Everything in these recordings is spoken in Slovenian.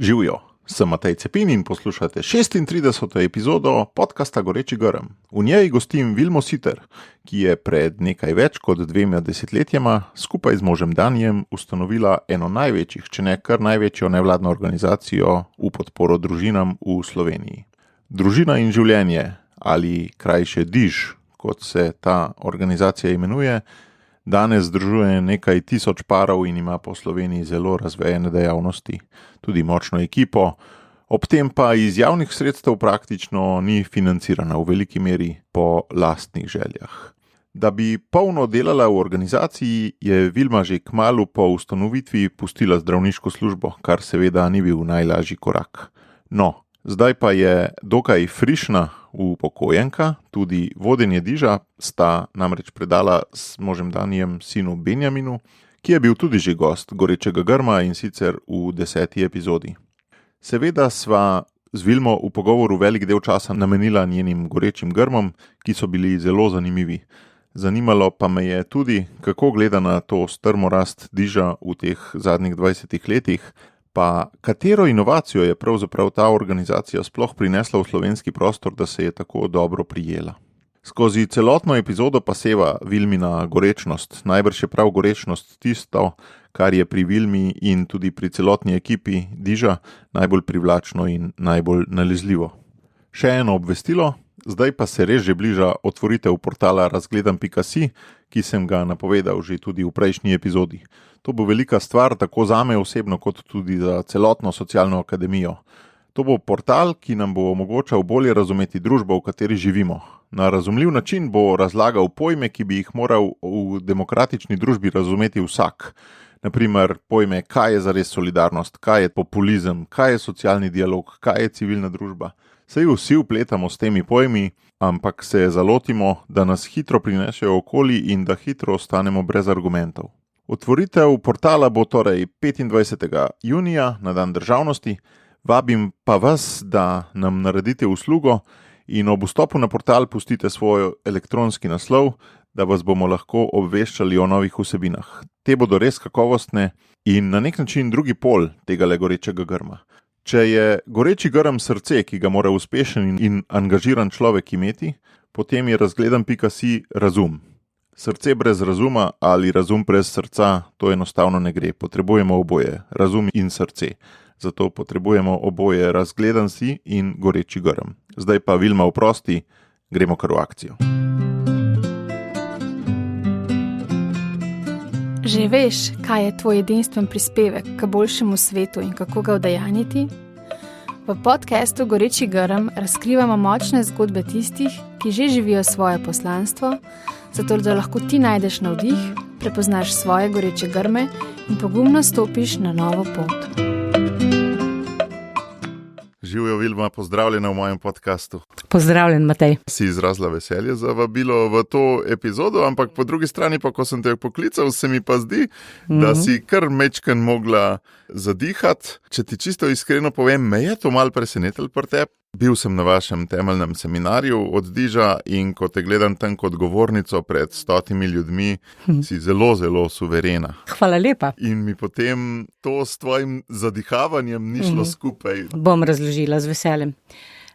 Živijo, sem Matej Cepin in poslušate 36. epizodo podcasta Goreči grm. V njej gostim Vilmo Siter, ki je pred nekaj več kot 2 desetletjema skupaj z možem Danijem ustanovila eno največjih, če ne kar največjo nevladno organizacijo v podporo družinam v Sloveniji. Družina in življenje, ali krajše DIŽ, kot se ta organizacija imenuje, danes združuje nekaj tisoč parov in ima po Sloveniji zelo razvejene dejavnosti, tudi močno ekipo, ob tem pa iz javnih sredstev praktično ni financirana v veliki meri po lastnih željah. Da bi polno delala v organizaciji, je Vilma že kmalu po ustanovitvi pustila zdravniško službo, kar seveda ni bil najlažji korak. No, zdaj pa je dokaj frišna upokojenka, tudi vodenje DIŽa sta namreč predala s možem Danijem sinu Benjaminu, ki je bil tudi že gost Gorečega grma in sicer v 10. epizodi. Seveda sva z Vilmo v pogovoru velik del časa namenila njenim gorečim grmom, ki so bili zelo zanimivi. Zanimalo pa me je tudi, kako gleda na to strmo rast DIŽa v teh zadnjih 20 letih, pa katero inovacijo je pravzaprav ta organizacija sploh prinesla v slovenski prostor, da se je tako dobro prijela. Skozi celotno epizodo pa seva Vilmina gorečnost, najbrž je prav gorečnost tisto, kar je pri Vilmi in tudi pri celotni ekipi DIŽa najbolj privlačno in najbolj nalezljivo. Še eno obvestilo, zdaj pa se res že bliža otvoritev portala razgledam.si, ki sem ga napovedal že tudi v prejšnji epizodi. To bo velika stvar tako zame osebno, kot tudi za celotno socialno akademijo. To bo portal, ki nam bo omogočal bolje razumeti družbo, v kateri živimo. Na razumljiv način bo razlagal pojme, ki bi jih moral v demokratični družbi razumeti vsak. Naprimer, pojme, kaj je zares solidarnost, kaj je populizem, kaj je socialni dialog, kaj je civilna družba. Saj vsi vpletamo s temi pojmi, ampak se zalotimo, da nas hitro prinesejo okoli in da hitro ostanemo brez argumentov. Otvoritev portala bo torej 25. junija na dan državnosti. Vabim pa vas, da nam naredite uslugo in ob vstopu na portal pustite svoj elektronski naslov, da vas bomo lahko obveščali o novih vsebinah. Te bodo res kakovostne in na nek način drugi pol tega gorečega grma. Če je goreči grm srce, ki ga mora uspešen in angažiran človek imeti, potem je razgledam.si razum. Srce brez razuma ali razum brez srca, to enostavno ne gre. Potrebujemo oboje, razum in srce. Zato potrebujemo oboje, razgledan si in goreči grm. Zdaj pa Vilma oprosti, gremo kar v akcijo. Že veš, kaj je tvoj edinstven prispevek k boljšemu svetu in kako ga udejanjiti? V podcastu Goreči grm razkrivamo močne zgodbe tistih, ki že živijo svoje poslanstvo, zato da lahko ti najdeš navdih, prepoznaš svoje goreče grme in pogumno stopiš na novo pot. Živijo, Vilma, pozdravljena v mojem podcastu. Pozdravljen, Matej. Si izrazila veselje za vabilo v to epizodo, ampak po drugi strani pa, ko sem te poklical, se mi pa zdi, da si kar mečken mogla zadihati. Če ti čisto iskreno povem, me je to malo presenetilo pri tebi. Bil sem na vašem temeljnem seminarju od DIŽa in ko te gledam tam kot govornico pred 100 ljudmi, si zelo, zelo suverena. Hvala lepa. In mi potem to s tvojim zadihavanjem ni šlo skupaj. Bom razložila z veseljem.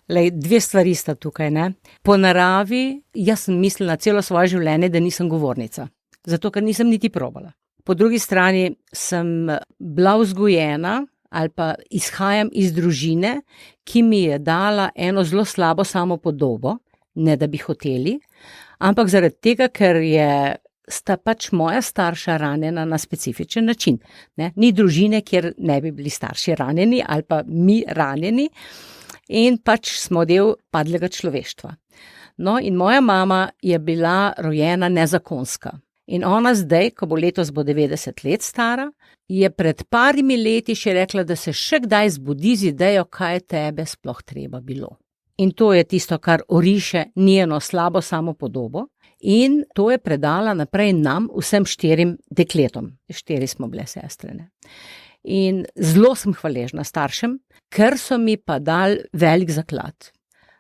Lej, 2 stvari sta tukaj, ne. Po naravi, jaz sem mislila celo svoje življenje, da nisem govornica. Zato, ker nisem niti probala. Po drugi strani sem bila vzgojena ali pa izhajam iz družine, ki mi je dala eno zelo slabo samopodobo, ne da bi hoteli, ampak zaradi tega, ker sta pač moja starša ranjena na specifičen način. Ne? Ni družine, kjer ne bi bili starši ranjeni ali pa mi ranjeni in pač smo del padlega človeštva. No, in moja mama je bila rojena nezakonska. In ona zdaj, ko bo letos 90 let stara, je pred parimi leti še rekla, da se še kdaj zbudi z idejo, kaj tebe sploh treba bilo. In to je tisto, kar oriše njeno slabo samopodobo in to je predala naprej nam, vsem 4 dekletom. 4 smo bile sestrene. In zelo sem hvaležna staršem, ker so mi pa dali velik zaklad.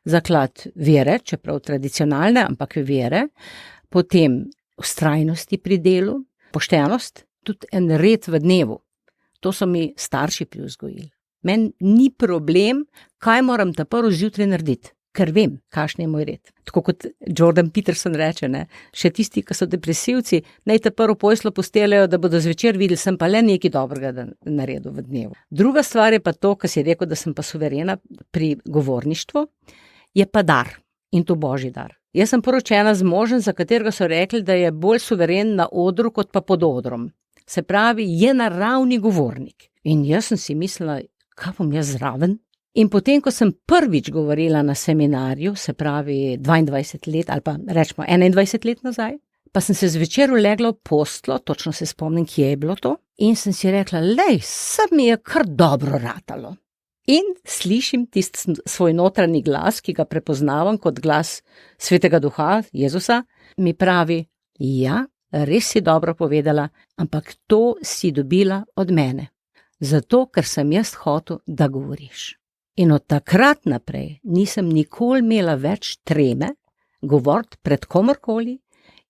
Zaklad vere, čeprav tradicionalne, ampak vere, potem vztrajnosti pri delu, poštenost, tudi en red v dnevu. To so mi starši privzgojili. Meni ni problem, kaj moram ta prvo zjutraj narediti, ker vem, kakšen je moj red. Tako kot Jordan Peterson reče, ne, še tisti, ki so depresivci, naj ta prvo poslo posteljajo, da bodo zvečer videli, sem pa le nekaj dobrega naredil v dnevu. Druga stvar je pa to, kar si rekel, da sem pa suverena pri govorništvu, je pa dar in to božji dar. Jaz sem poročena z možem, za katerega so rekli, da je bolj suveren na odru kot pa pod odrom. Se pravi, je naravni govornik. In jaz sem si mislila, kaj bom jaz zraven? In potem, ko sem prvič govorila na seminarju, se pravi 22 let ali pa rečemo 21 let nazaj, pa sem se zvečer ulegla v posteljo, točno se spomnim, kje je bilo to, in sem si rekla, lej, se mi je kar dobro ratalo. In slišim tisti svoj notranji glas, ki ga prepoznavam kot glas Svetega Duha, Jezusa, mi pravi, ja, res si dobro povedala, ampak to si dobila od mene. Zato, ker sem jaz hotel, da govoriš. In od takrat naprej nisem nikoli imela več treme govoriti pred komorkoli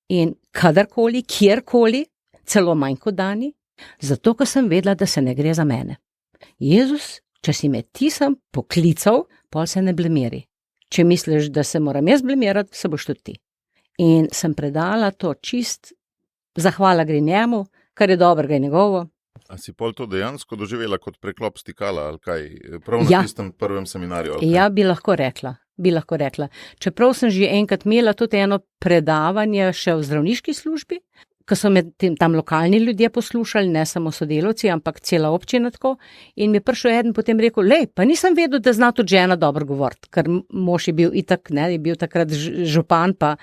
in kadarkoli, kjerkoli, celo manj kot dani, zato, ker sem vedela, da se ne gre za mene. Jezus, če si me ti sem poklical, pol se ne blemiri. Če misliš, da se moram jaz blemirati, se boš tudi ti. In sem predala to čist, zahvala gre njemu, kar je dobrega in njegovo. A si pol to dejansko doživela kot preklop stikala ali kaj? Prav na tistem prvem seminarju? Ja, bi lahko rekla. Čeprav sem že enkrat imela tudi eno predavanje še v zdravniški službi, ko so me tam lokalni ljudje poslušali, ne samo sodelavci, ampak cela občina tako. In mi je prišel eden potem rekel, lej, pa nisem vedel, da zna tudi žena dobro govoriti, ker mož je bil itak, ne, je bil takrat župan, pa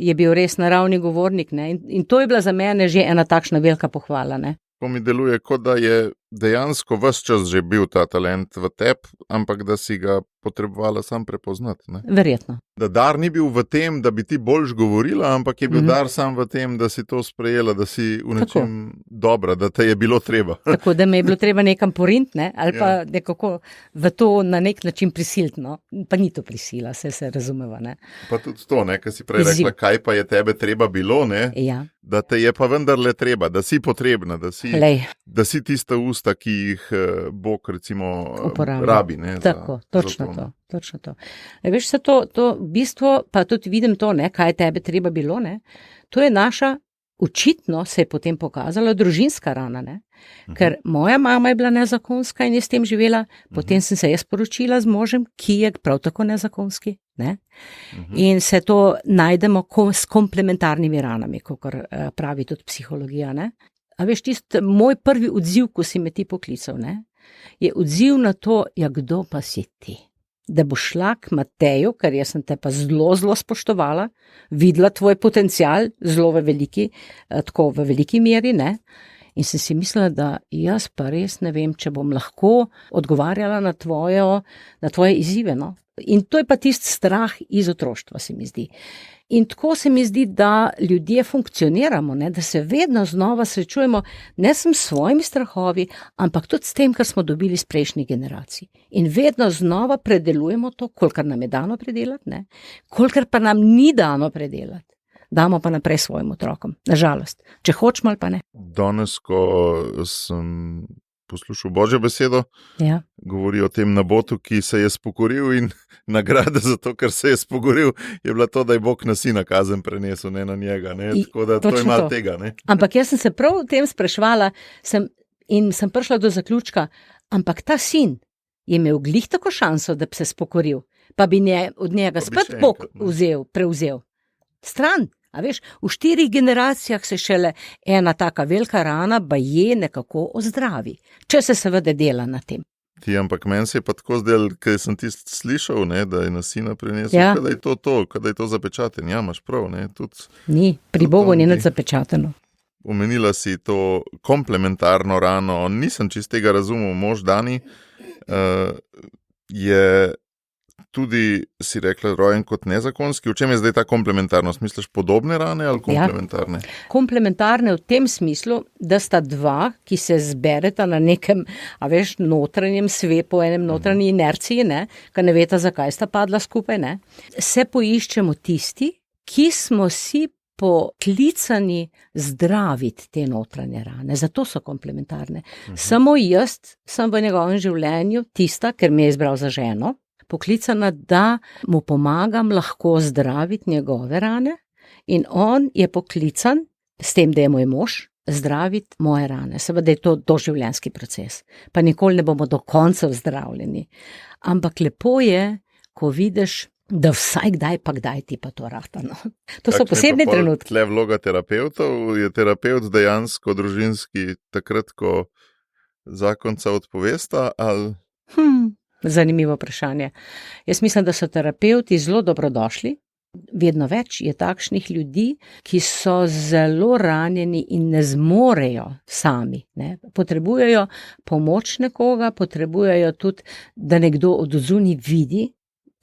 je bil res naravni govornik, ne. In to je bila za mene že ena takšna velika pohvala, ne. To mi deluje, kot da je dejansko ves čas že bil ta talent v tebi, ampak da si ga potrebovala sam prepoznati. Ne? Verjetno. Da dar ni bil v tem, da bi ti boljš govorila, ampak je bil dar sam v tem, da si to sprejela, da si v nečem dobra, da te je bilo treba. Tako, da me je bilo treba nekam porint, ne? Ali pa nekako v to na nek način prisiliti, no? Pa ni to prisila, se razumeva, ne? Pa tudi to, ne, kar si prej rekla, kaj pa je tebe treba bilo, ne? Ja. Da te je pa vendarle treba, da si potrebna, da si tista usta, ki jih Bog recimo rabi. Ne, tako, točno to. Veš, se to v bistvu, pa tudi vidim to, ne, kaj je tebe treba bilo, ne, to je naša, očitno se je potem pokazala družinska rana, ne, ker moja mama je bila nezakonska in je s tem živela, potem sem se jaz poročila z možem, ki je prav tako nezakonski, ne, in se to najdemo s komplementarnimi ranami, kakor pravi tudi psihologija, ne. A veš, tisti moj prvi odziv, ko si me ti poklical, ne, je odziv na to, ja, kdo pa si ti? Da bo šla k Mateju, ker jaz sem te pa zelo spoštovala, videla tvoj potencial, zelo v veliki meri, ne, in sem si mislila, da jaz pa res ne vem, če bom lahko odgovarjala na tvoje izzive, no. In to je pa tisti strah iz otroštva, se mi zdi. In tako se mi zdi, da ljudje funkcioniramo, ne, da se vedno znova srečujemo ne samo s svojimi strahovi, ampak tudi s tem, kar smo dobili iz prejšnjih generacij. In vedno znova predelujemo to, kolikor nam je dano predelati, ne, kolikor pa nam ni dano predelati. Damo pa naprej svojim otrokom, nažalost. Če hočemo ali pa ne. Danes, ko sem poslušal Božjo besedo, govori o tem nabotu, ki se je spokoril, in nagrada za to, ker se je spokoril, je bila to, da je Bog na sina kazen prenesel, ne na njega. Ne? Tako da to je malo tega. Ne? Ampak jaz sem se prav o tem spraševala in sem prišla do zaključka, ampak ta sin je imel glih tako šanso, da bi se spokoril, pa bi od njega spet Bog prevzel. Stran. A veš, v 4 generacijah se šele ena taka velika rana baje nekako ozdravi, če se seveda dela na tem. Ampak meni se je pa tako zdel, ker sem tisti slišal, ne, da je na sina prinesel, kada je to zapečaten. Ja, imaš prav. Ne, ni, pri Bogu ni nič zapečateno. Omenila si to komplementarno rano, nisem čist tega razumel, mož Dani je tudi, si rekla, rojen kot nezakonski. V čem je zdaj ta komplementarnost? Misliš podobne rane ali komplementarne? Ja. Komplementarne v tem smislu, da sta dva, ki se zbereta na nekem, notranjem svetu, enem notranji inerciji, ne, ki ne veta, zakaj sta padla skupaj, ne. Se poiščemo tisti, ki smo si poklicani zdraviti te notranje rane, zato so komplementarne. Samo jaz sem v njegovem življenju tista, ker me je izbral za ženo, poklicana, da mu pomagam lahko zdraviti njegove rane in on je poklican s tem, da je moj mož, zdraviti moje rane. Seveda je to doživljenjski proces, pa nikoli ne bomo do konca zdravljeni. Ampak lepo je, ko vidiš, da vsaj kdaj ti pa to rata. No. To so posebni trenutki. Tle vloga terapevtov, je terapevt dejansko družinski takrat, ko zakonca odpovesta, ali... Zanimivo vprašanje. Jaz mislim, da so terapevti zelo dobrodošli. Vedno več je takšnih ljudi, ki so zelo ranjeni in ne zmorejo sami. Ne? Potrebujejo pomoč nekoga, potrebujejo tudi, da nekdo od zunaj vidi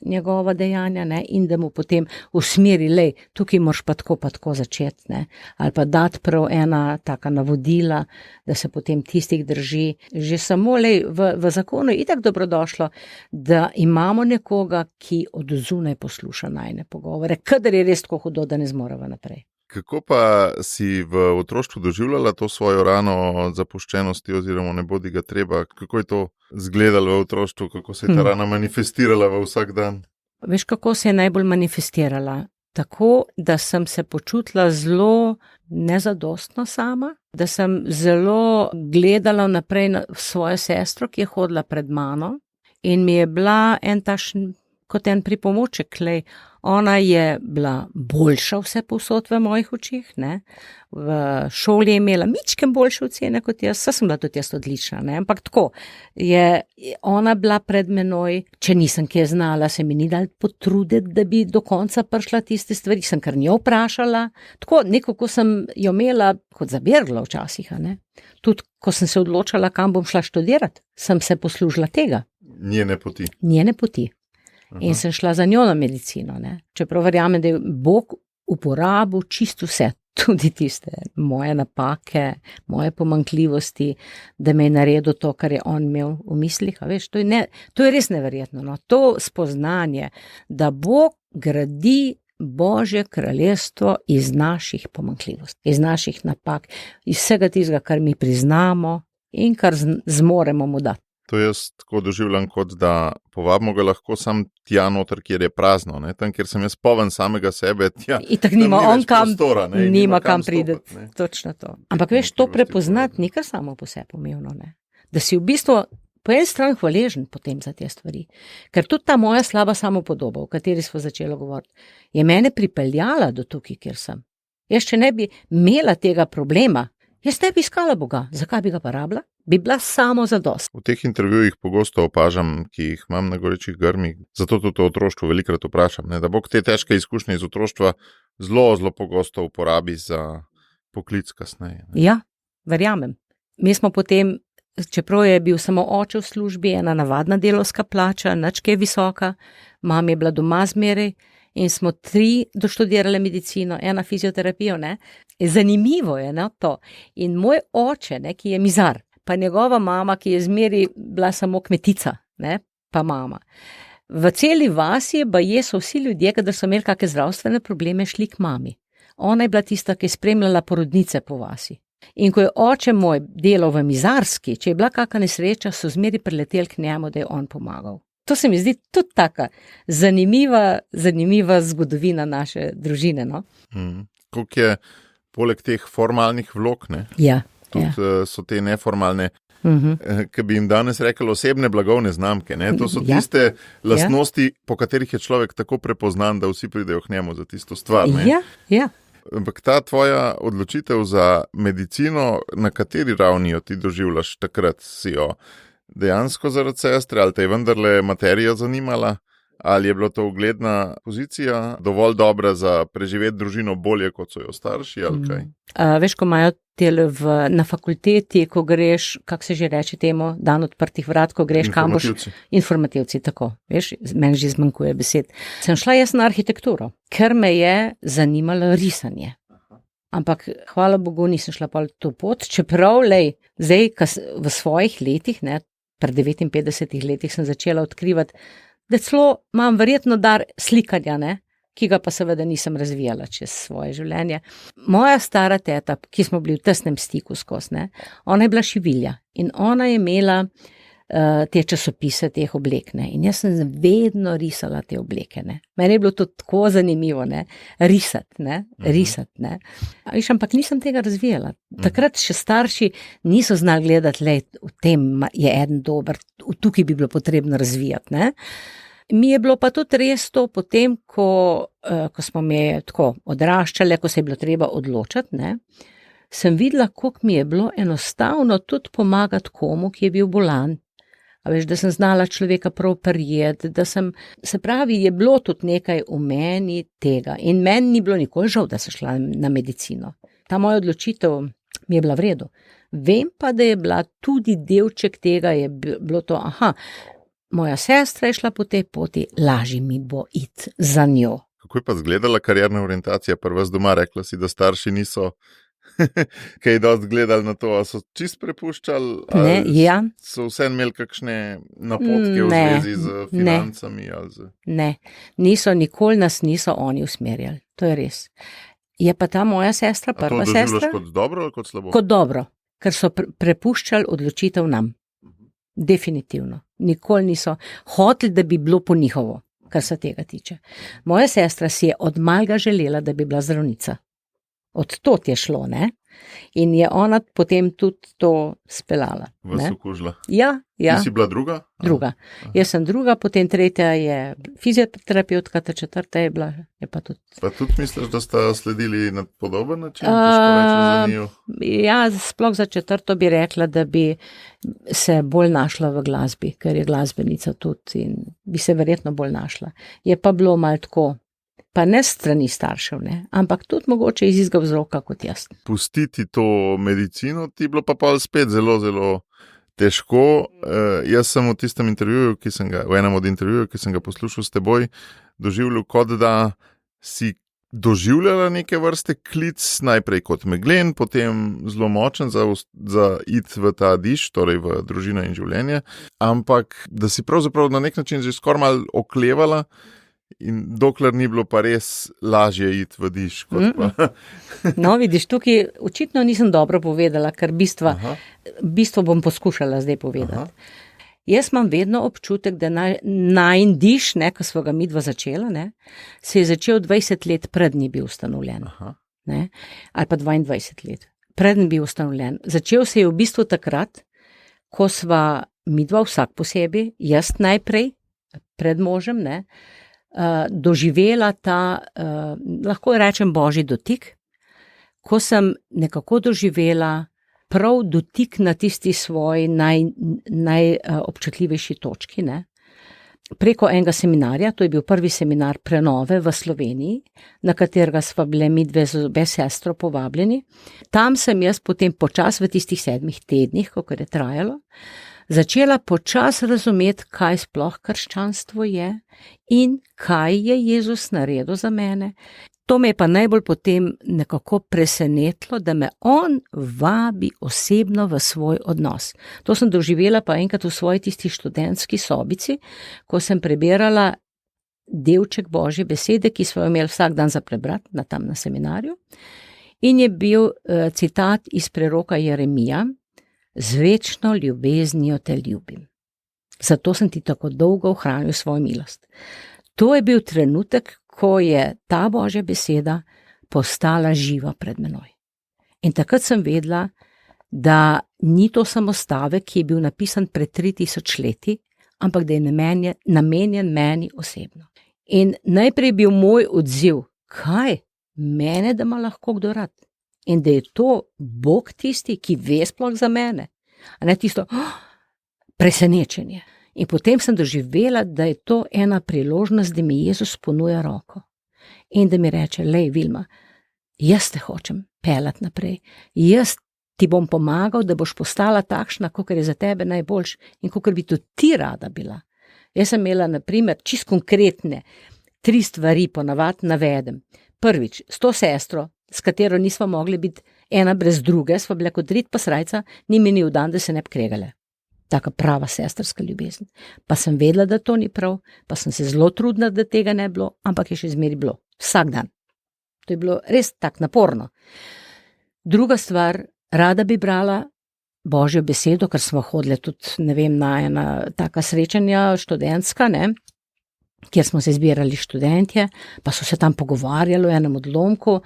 njegova dejanja, ne? In da mu potem usmeri, lej, tukaj moraš pa tako začeti, ne? Ali pa dati prav ena taka navodila, da se potem tistih drži. Že samo, lej, v zakonu je itak dobrodošlo, da imamo nekoga, ki od zunaj posluša najine pogovore, kadar je res tako hudo, da ne zmoreva naprej. Kako pa si v otroštvu doživljala to svojo rano zapuščenosti oziroma ne bodi ga treba? Kako je to izgledalo v otroštvu? Kako se je ta rana manifestirala v vsak dan? Veš, kako se je najbolj manifestirala? Tako, da sem se počutila zelo nezadostno sama, da sem zelo gledala naprej na svojo sestro, ki je hodila pred mano in mi je bila kot en pripomoček, lej. Ona je bila boljša vse povsod v mojih očih, ne. V šoli je imela mičken boljše ocene kot jaz, saj sem bila tudi jaz odlična, ne. Ampak tako, je ona bila pred menoj, če nisem kje znala, se mi ni dal potruditi, da bi do konca prišla tiste stvari, sem kar njo vprašala, tako nekako sem jo imela kot zabirgla včasih, ne. Tudi, ko sem se odločala, kam bom šla študirati, sem se poslužila tega. Njene poti. In sem šla za njo na medicino, ne. Čeprav verjamem, da je Bog uporabil čisto vse, tudi tiste moje napake, moje pomanjkljivosti, da me je naredil to, kar je on imel v mislih, a veš, to je res neverjetno, no. To spoznanje, da Bog gradi Božje kraljestvo iz naših pomanjkljivosti, iz naših napak, iz vsega tistega, kar mi priznamo in kar zmoremo mu dati. To jaz tako doživljam, kot da povabimo ga lahko sam tja noter, kjer je prazno, ne? Tam, kjer sem jaz poln samega sebe, tja. Itak nima on kam, prostora, nima kam prideti, točno to. Ampak veš, to prepoznati ni kar samo po sebi pomembno, ne? Da si v bistvu po eni strani hvaležen potem za te stvari. Ker tudi ta moja slaba samopodoba, o kateri smo začeli govoriti, je mene pripeljala do tukaj, kjer sem. Jaz, če ne bi imela tega problema, jaz ne bi iskala Boga. Zakaj bi ga pa rabila? Bi bila samo zadost. V teh intervjujih pogosto opažam, ki jih imam na Gorečih grmih, zato tudi o otroštvu velikrat vprašam, ne, da Bog te težke izkušnje iz otroštva zelo pogosto uporabi za poklic kasneje. Ne. Ja, verjamem. Mi smo potem, čeprav je bil samo oče v službi, ena navadna delovska plača, nič kaj visoka, mama je bila doma zmeraj in smo 3 doštudirale medicino, 1 fizioterapijo, ne. Zanimivo je, ne, to. In moj oče, ne, ki je mizar, pa njegova mama, ki je zmeri bila samo kmetica, ne, pa mama. V celi vasi so vsi ljudje, kadar so imeli kakšne zdravstvene probleme, šli k mami. Ona je bila tista, ki je spremljala porodnice po vasi. In ko je oče moj delal v mizarski, če je bila kakšna nesreča, so zmeri prileteli k njemu, da je on pomagal. To se mi zdi tudi taka zanimiva zgodovina naše družine, no. Koliko je poleg teh formalnih vlog, ne? Ja. Tudi so te neformalne, ki bi jim danes rekli osebne blagovne znamke. Ne? To so tiste lastnosti, po katerih je človek tako prepoznan, da vsi pridejo k njemu za tisto stvar. Ne? Ja. Ampak ta tvoja odločitev za medicino, na kateri ravni jo ti doživljaš takrat? Si jo dejansko zaradi sestre, ali te je vendarle materija zanimala? Ali je bila to ugledna pozicija, dovolj dobra za preživeti družino bolje, kot so jo starši, ali kaj? Veš, ko imajo tele na fakulteti, ko greš, kako se že reče temu, dan odprtih vrat, ko greš kam boš... Informativci, tako. Veš, meni že zmanjkuje besed. Sem šla jaz na arhitekturo, ker me je zanimalo risanje. Ampak, hvala Bogu, nisem šla pa to pot, čeprav, zdaj, v svojih letih, ne, pred 59 letih sem začela odkrivati, da celo imam verjetno dar slikanja, ne, ki ga pa seveda nisem razvijala čez svoje življenje. Moja stara teta, ki smo bili v tesnem stiku skozi, ne, ona je bila šivilja in ona je imela te časopise teh oblek, ne, in jaz sem vedno risala te obleke, ne. Meni je bilo to tako zanimivo, ne, risati, ne. Viš, ampak nisem tega razvijala. Takrat še starši niso znali gledati, lej, v tem je eden dober, tukaj bi bilo potrebno razvijati, ne. Mi je bilo pa tudi res to potem, ko smo me tako odraščale, ko se je bilo treba odločati, ne, sem videla, koliko mi je bilo enostavno tudi pomagati komu, ki je bil bolan. A veš, da sem znala človeka prav prijeti, da sem, se pravi, je bilo tudi nekaj v meni tega in meni ni bilo nikoli žal, da sem šla na medicino. Ta moja odločitev mi je bila v redu. Vem pa, da je bila tudi delček tega, je bilo to, moja sestra je šla po tej poti, lažje mi bo iti za njo. Kako je pa izgledala karierna orientacija? Pri vas doma rekla si, da starši niso kaj dosti gledali na to, a so čist prepuščali? Ne, ja. So vse imeli kakšne napotke v zvezi z financami? Ne, nikoli nas niso oni usmerjali, to je res. Je pa ta moja sestra, prva sestra. A to doživljaš kot dobro ali kot slabo? Kot dobro, ker so prepuščali odločitev nam. Definitivno. Nikoli niso hoteli, da bi bilo po njihovo, kar se tega tiče. Moja sestra si je od malega želela, da bi bila zdravnica. Od tod je šlo, ne? In je ona potem tudi to speljala. Vas okužila? Ja. Ti si bila druga? Druga. Jaz sem druga, potem tretja je fizioterapeutka, ta četrta je bila, je pa tudi. Pa tudi misliš, da sta sledili na podoben način? Ja, sploh za četrto bi rekla, da bi se bolj našla v glasbi, ker je glasbenica tudi in bi se verjetno bolj našla. Je pa bilo malo tako, pa ne strani staršev, ne, ampak tudi mogoče iz istega vzroka kot jaz. Pustiti to medicino ti bilo pa spet zelo, zelo težko. Jaz sem v tistem intervjuju, v enem od intervjujev, ki sem ga poslušal s teboj, doživljal, kot da si doživljala neke vrste klic, najprej kot meglen, potem zelo močen za iti v ta diš, torej v družino in življenje, ampak da si pravzaprav na nek način že skoraj malo oklevala, in dokler ni bilo pa res lažje iti v diš. No, vidiš, tukaj očitno nisem dobro povedala, ker bistvo bom poskušala zdaj povedati. Jaz imam vedno občutek, da najin diš, ko smo ga midva začela, ne, se je začel 20 let prednji bil ustanovljen. Ne, ali pa 22 let. Prednji bil ustanovljen. Začel se je v bistvu takrat, ko sva midva vsak posebej, jaz najprej, pred možem, ne, doživela ta, lahko rečem, božji dotik, ko sem nekako doživela prav dotik na tisti svoji najobčutljivejši točki, ne. Preko enega seminarja, to je bil prvi seminar prenove v Sloveniji, na katerega sva bile midve z obe sestro povabljeni. Tam sem jaz potem počas v tistih 7 tednih, kakor je trajalo, začela počas razumeti, kaj sploh krščanstvo je in kaj je Jezus naredil za mene. To me je pa najbolj potem nekako presenetilo, da me on vabi osebno v svoj odnos. To sem doživela pa enkrat v svoji tisti študentski sobici, ko sem prebirala delček Božje besede, ki smo jo imeli vsak dan za prebrati tam na seminarju. In je bil citat iz preroka Jeremija: "Z večno ljubeznijo te ljubim. Zato sem ti tako dolgo ohranil svojo milost." To je bil trenutek, ko je ta Božja beseda postala živa pred menoj. In takrat sem vedela, da ni to samo stavek, ki je bil napisan pred 3000 leti, ampak da je namenjen meni osebno. In najprej je bil moj odziv, kaj? Mene, da ima lahko kdo rad. In da je to Bog tisti, ki ve sploh za mene. A ne tisto presenečenje. In potem sem doživela, da je to ena priložnost, da mi Jezus ponuja roko. In da mi reče: "Lej, Vilma, jaz te hočem peljati naprej. Jaz ti bom pomagal, da boš postala takšna, kakor je za tebe najboljš in kakor bi tudi ti rada bila." Jaz sem imela, na primer, čisto konkretne 3 stvari, ponavadi navedem. Prvič, s to sestro, s katero nismo mogli biti ena brez druge, sva bile kot rit pa srajca, ni minil dan, da se ne bi kregale. taka prava sestrska ljubezen. Pa sem vedela, da to ni prav, pa sem se zelo trudila, da tega ne bilo, ampak je še zmeri bilo. Vsak dan. To je bilo res tako naporno. Druga stvar, rada bi brala Božjo besedo, ker smo hodili tudi, ne vem, na ena taka srečanja študentska, ne, kjer smo se zbirali študentje, pa so se tam pogovarjali o enem odlomku.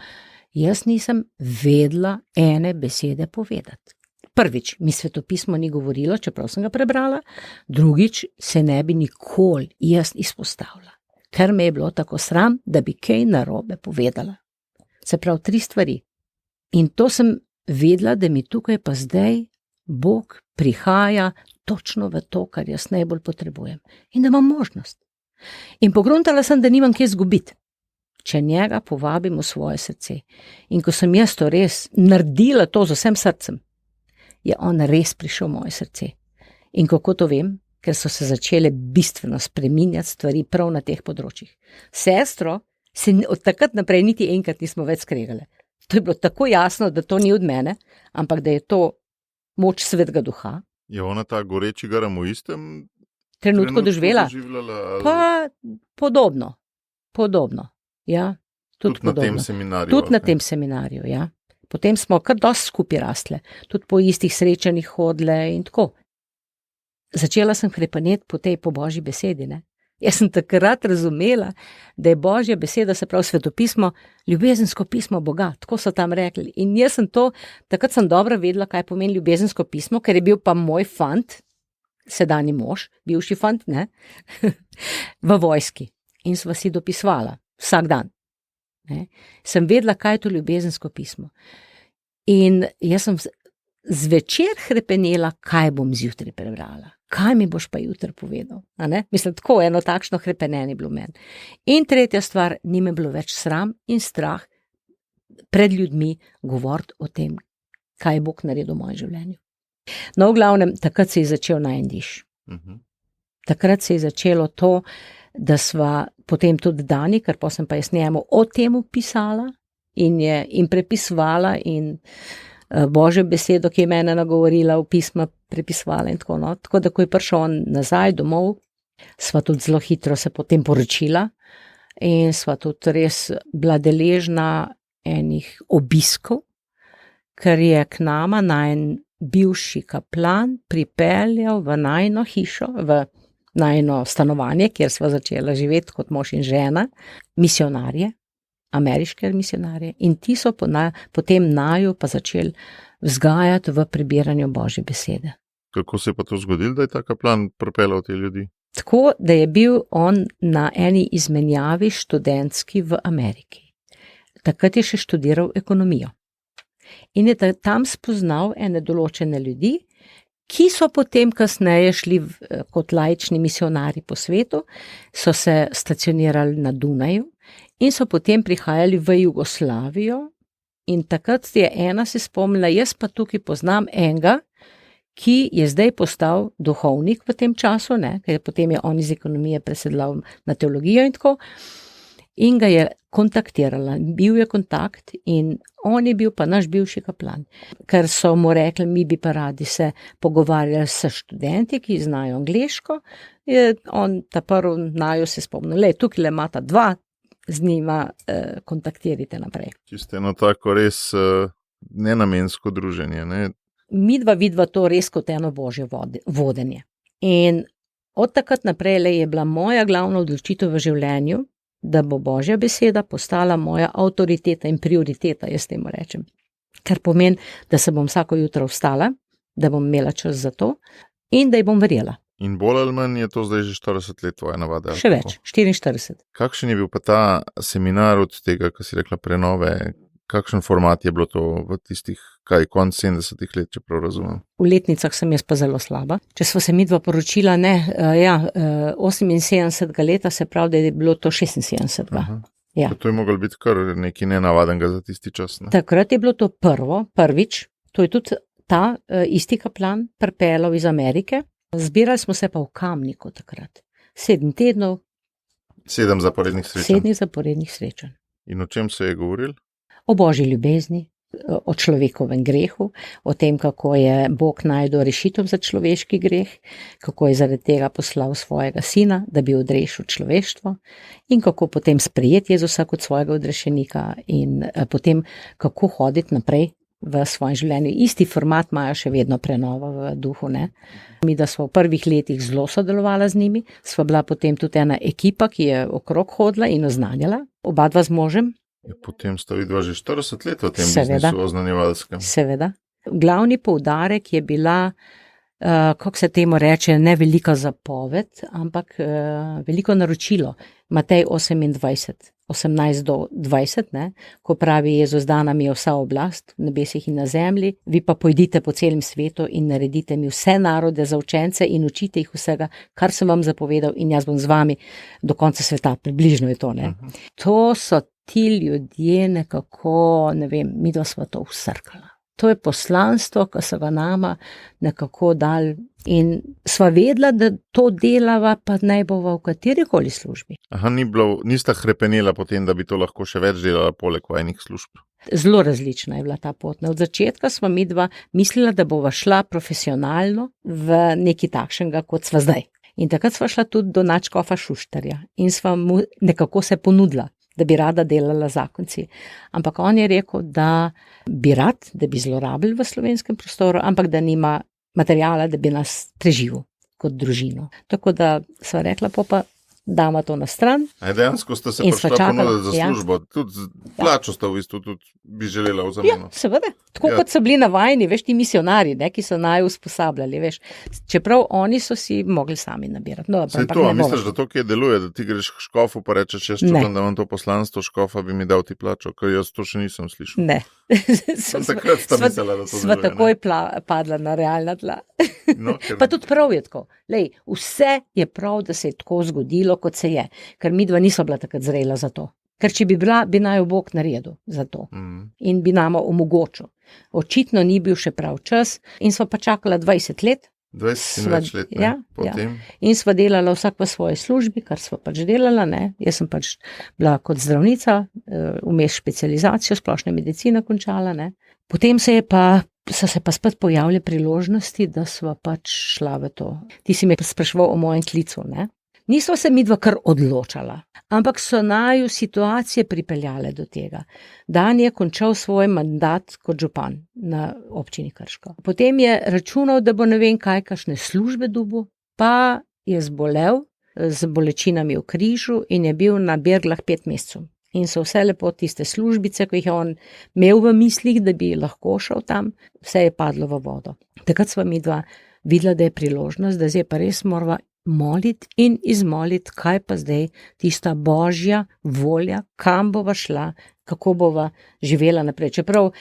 Jaz nisem vedela ene besede povedati. Prvič, mi svetopismo ni govorilo, čeprav sem ga prebrala, drugič se ne bi nikoli jaz izpostavila, ker me je bilo tako sram, da bi kaj narobe povedala. Se pravi, 3 stvari. In to sem vedela, da mi tukaj pa zdaj Bog prihaja točno v to, kar jaz najbolj potrebujem. In da imam možnost. In pogruntala sem, da nimam kje zgubiti. Če njega povabim v svoje srce. In ko sem jaz to res naredila to z vsem srcem, je on res prišel v moje srce. In kako to vem? Ker so se začele bistveno spreminjati stvari prav na teh področjih. Sestro se od takrat naprej niti enkrat nismo več skregale. To je bilo tako jasno, da to ni od mene, ampak da je to moč Svetega Duha. Je ona ta goreči grm v istem trenutku doživela? Ali... Pa podobno. Ja, tudi podobno. Na tem seminarju. Tudi na tem seminarju, ja. Potem smo kar dosti skupaj rastle, tudi po istih srečanjih hodile in tako. Začela sem hrepeneti po Božji besedi, ne. Jaz sem takrat razumela, da je Božja beseda, se pravi svetopismo, ljubezensko pismo Boga, tako so tam rekli. In jaz sem to, takrat sem dobro vedela, kaj pomeni ljubezensko pismo, ker je bil pa moj fant, sedanji mož, bivši fant, ne, v vojski. In sva si dopisovala vsak dan. Ne. Sem vedela, kaj je to ljubezensko pismo. In jaz sem zvečer hrepenela, kaj bom zjutraj prebrala. Kaj mi boš pa jutri povedal? A ne? Mislim, tako eno takšno hrepenenje bilo meni. In tretja stvar, ni me bilo več sram in strah pred ljudmi govoriti o tem, kaj je Bog naredil v mojem življenju. No, v glavnem, takrat se je začel najin diš. Takrat se je začelo to, da sva potem tudi Dani, ker pa sem pa jaz njemu o temu pisala in prepisovala in Božjo besedo, ki je mene nagovorila, v pisma prepisovala in tako, no. Tako da, ko je prišel on nazaj domov, sva tudi zelo hitro se potem poročila in sva tudi res bila deležna enih obiskov, ker je k nama najin bivši kaplan pripeljal v najino hišo, v najino stanovanje, kjer sva začela živeti kot mož in žena, misionarje, ameriške misionarje, in ti so potem naju pa začeli vzgajati v prebiranju Božje besede. Kako se je pa to zgodilo, da je ta kaplan pripeljal te ljudi? Tako, da je bil on na eni izmenjavi študentski v Ameriki. Takrat je še študiral ekonomijo. In je tam spoznal ene določene ljudi, ki so potem kasneje šli kot laični misionari po svetu, so se stacionirali na Dunaju in so potem prihajali v Jugoslavijo in takrat je ena se spomnila, jaz pa tukaj poznam enega, ki je zdaj postal duhovnik v tem času, ne, ker potem je on iz ekonomije presedlal na teologijo in tako, in ga je kontaktirala. Bil je kontakt in on je bil pa naš bivši kaplan. Ker so mu rekli, mi bi pa radi se pogovarjali s študenti, ki znajo angleško, je on ta prvi naju se spomnil, tukaj le imata 2, z njima kontaktirajte naprej. Čisto eno tako res nenamensko druženje, ne? Vidva to res kot eno Božje vodenje. In od takrat naprej je bila moja glavna odločitev v življenju, da bo Božja beseda postala moja avtoriteta in prioriteta, jaz temu rečem. Kar pomeni, da se bom vsako jutro vstala, da bom imela čas za to in da ji bom verjela. In bolj ali manj je to zdaj že 40 let tvoja navada? Še več, 44. Kakšen je bil pa ta seminar od tega, ko si rekla prenove? Kakšen format je bilo to v tistih, konc 70 let, če prav razumem? V letnicah sem jaz pa zelo slaba. Če smo se midva poročila, 78 leta, se pravi, da je bilo to 76. Ja. To je moglo biti kar nekaj nenavadnega za tisti čas, ne? Takrat je bilo to prvič, to je tudi ta isti kaplan pripeljal iz Amerike. Zbirali smo se pa v Kamniku takrat. 7 tednov. 7 zaporednih srečanj. 7 zaporednih srečanj. In o čem se je govoril? O Božji ljubezni, o človekovem grehu, o tem, kako je Bog našel rešitev za človeški greh, kako je zaradi tega poslal svojega sina, da bi odrešil človeštvo in kako potem sprejeti Jezusa kot svojega odrešenika in potem kako hoditi naprej v svojem življenju. Isti format imajo še vedno Prenova v duhu, ne. Mi, da smo v prvih letih zelo sodelovala z njimi, sva bila potem tudi ena ekipa, ki je okrog hodila in oznanjala, oba dva z možem. Potem sta vidva že 40 let v tem Seveda. biznisu oznanjevalskem. Seveda. Glavni poudarek je bila, kako se temu reče, ne velika zapoved, ampak veliko naročilo. Matej 28, 18 do 20, ne, ko pravi Jezus, dana mi je vsa oblast v nebesih in na zemlji, vi pa pojdite po celem svetu in naredite mi vse narode za učence in učite jih vsega, kar sem vam zapovedal in jaz bom z vami do konca sveta, približno je to, ne. To so ti ljudje nekako, ne vem, midva sva to vsrkala. To je poslanstvo, ki so ga nama nekako dali in sva vedela, da to delava pa naj bova v katerikoli službi. Aha, nista hrepenela potem, da bi to lahko še več delala poleg vajnih služb. Zelo različna je bila ta pot. Od začetka sva midva mislila, da bova šla profesionalno v nekaj takšnega, kot sva zdaj. In takrat sva šla tudi do nadškofa Šuštarja in sva mu nekako se ponudila, da bi rada delala zakonci. Ampak on je rekel, da bi rad, da bi zlorabili v slovenskem prostoru, ampak da nima materijala, da bi nas preživel kot družino. Tako da sva rekla, pa dama to na stran. Dejansko ste se In sva prišla čakala, ponuditi za ja. službo, tudi plačo ste v bistvu tudi bi želela v zameno. Ja, seveda. Tako Ja. kot so bili navajeni, veš, ti misionarji, ne, ki so naju usposabljali, veš. Čeprav oni so si mogli sami nabirati. No, Saj ampak to, ne a misliš, bomo. da to kje deluje, da ti greš k škofu pa rečeš, jaz Ne. čutim, da imam to poslanstvo škofa, bi mi dal ti plačo, ker jaz to še nisem slišal. Ne. Takrat sta mislila, da to sva deluje, takoj padla na realna tla. No, ker- Pa tudi prav je tako. Lej, vse je prav, da se je tako zgodilo, kot se je. Ker midva nisva bila takrat zrela za to. Ker če bi bila, bi naju Bog naredil za to. In bi nama omogočil. Očitno ni bil še prav čas in sva pa čakala 20 let 20 in Sva- več let, ne? ja, Potem. in sva delala vsak v svoji službi, kar sva pač delala, ne. Jaz sem pač bila kot zdravnica, vmes specializacijo splošne medicine končala, ne. Potem so se pa spet pojavile priložnosti, da sva pač šla v to. Ti si me spraševal o mojem klicu, ne. Nisva se midva kar odločala, ampak so naju situacije pripeljale do tega. Dan je končal svoj mandat kot župan na občini Krško. Potem je računal, da bo ne vem kaj, kakšne službe dobil, pa je zbolel z bolečinami v križu in je bil na Berglah 5 mesecev. In so vse lepo tiste službice, ki jih je on imel v mislih, da bi lahko šel tam, vse je padlo v vodo. Takrat sva midva videla, da je priložnost, da zdaj pa res morava moliti in izmoliti, kaj pa zdaj tista božja volja, kam bova šla, kako bova živela naprej. Čeprav,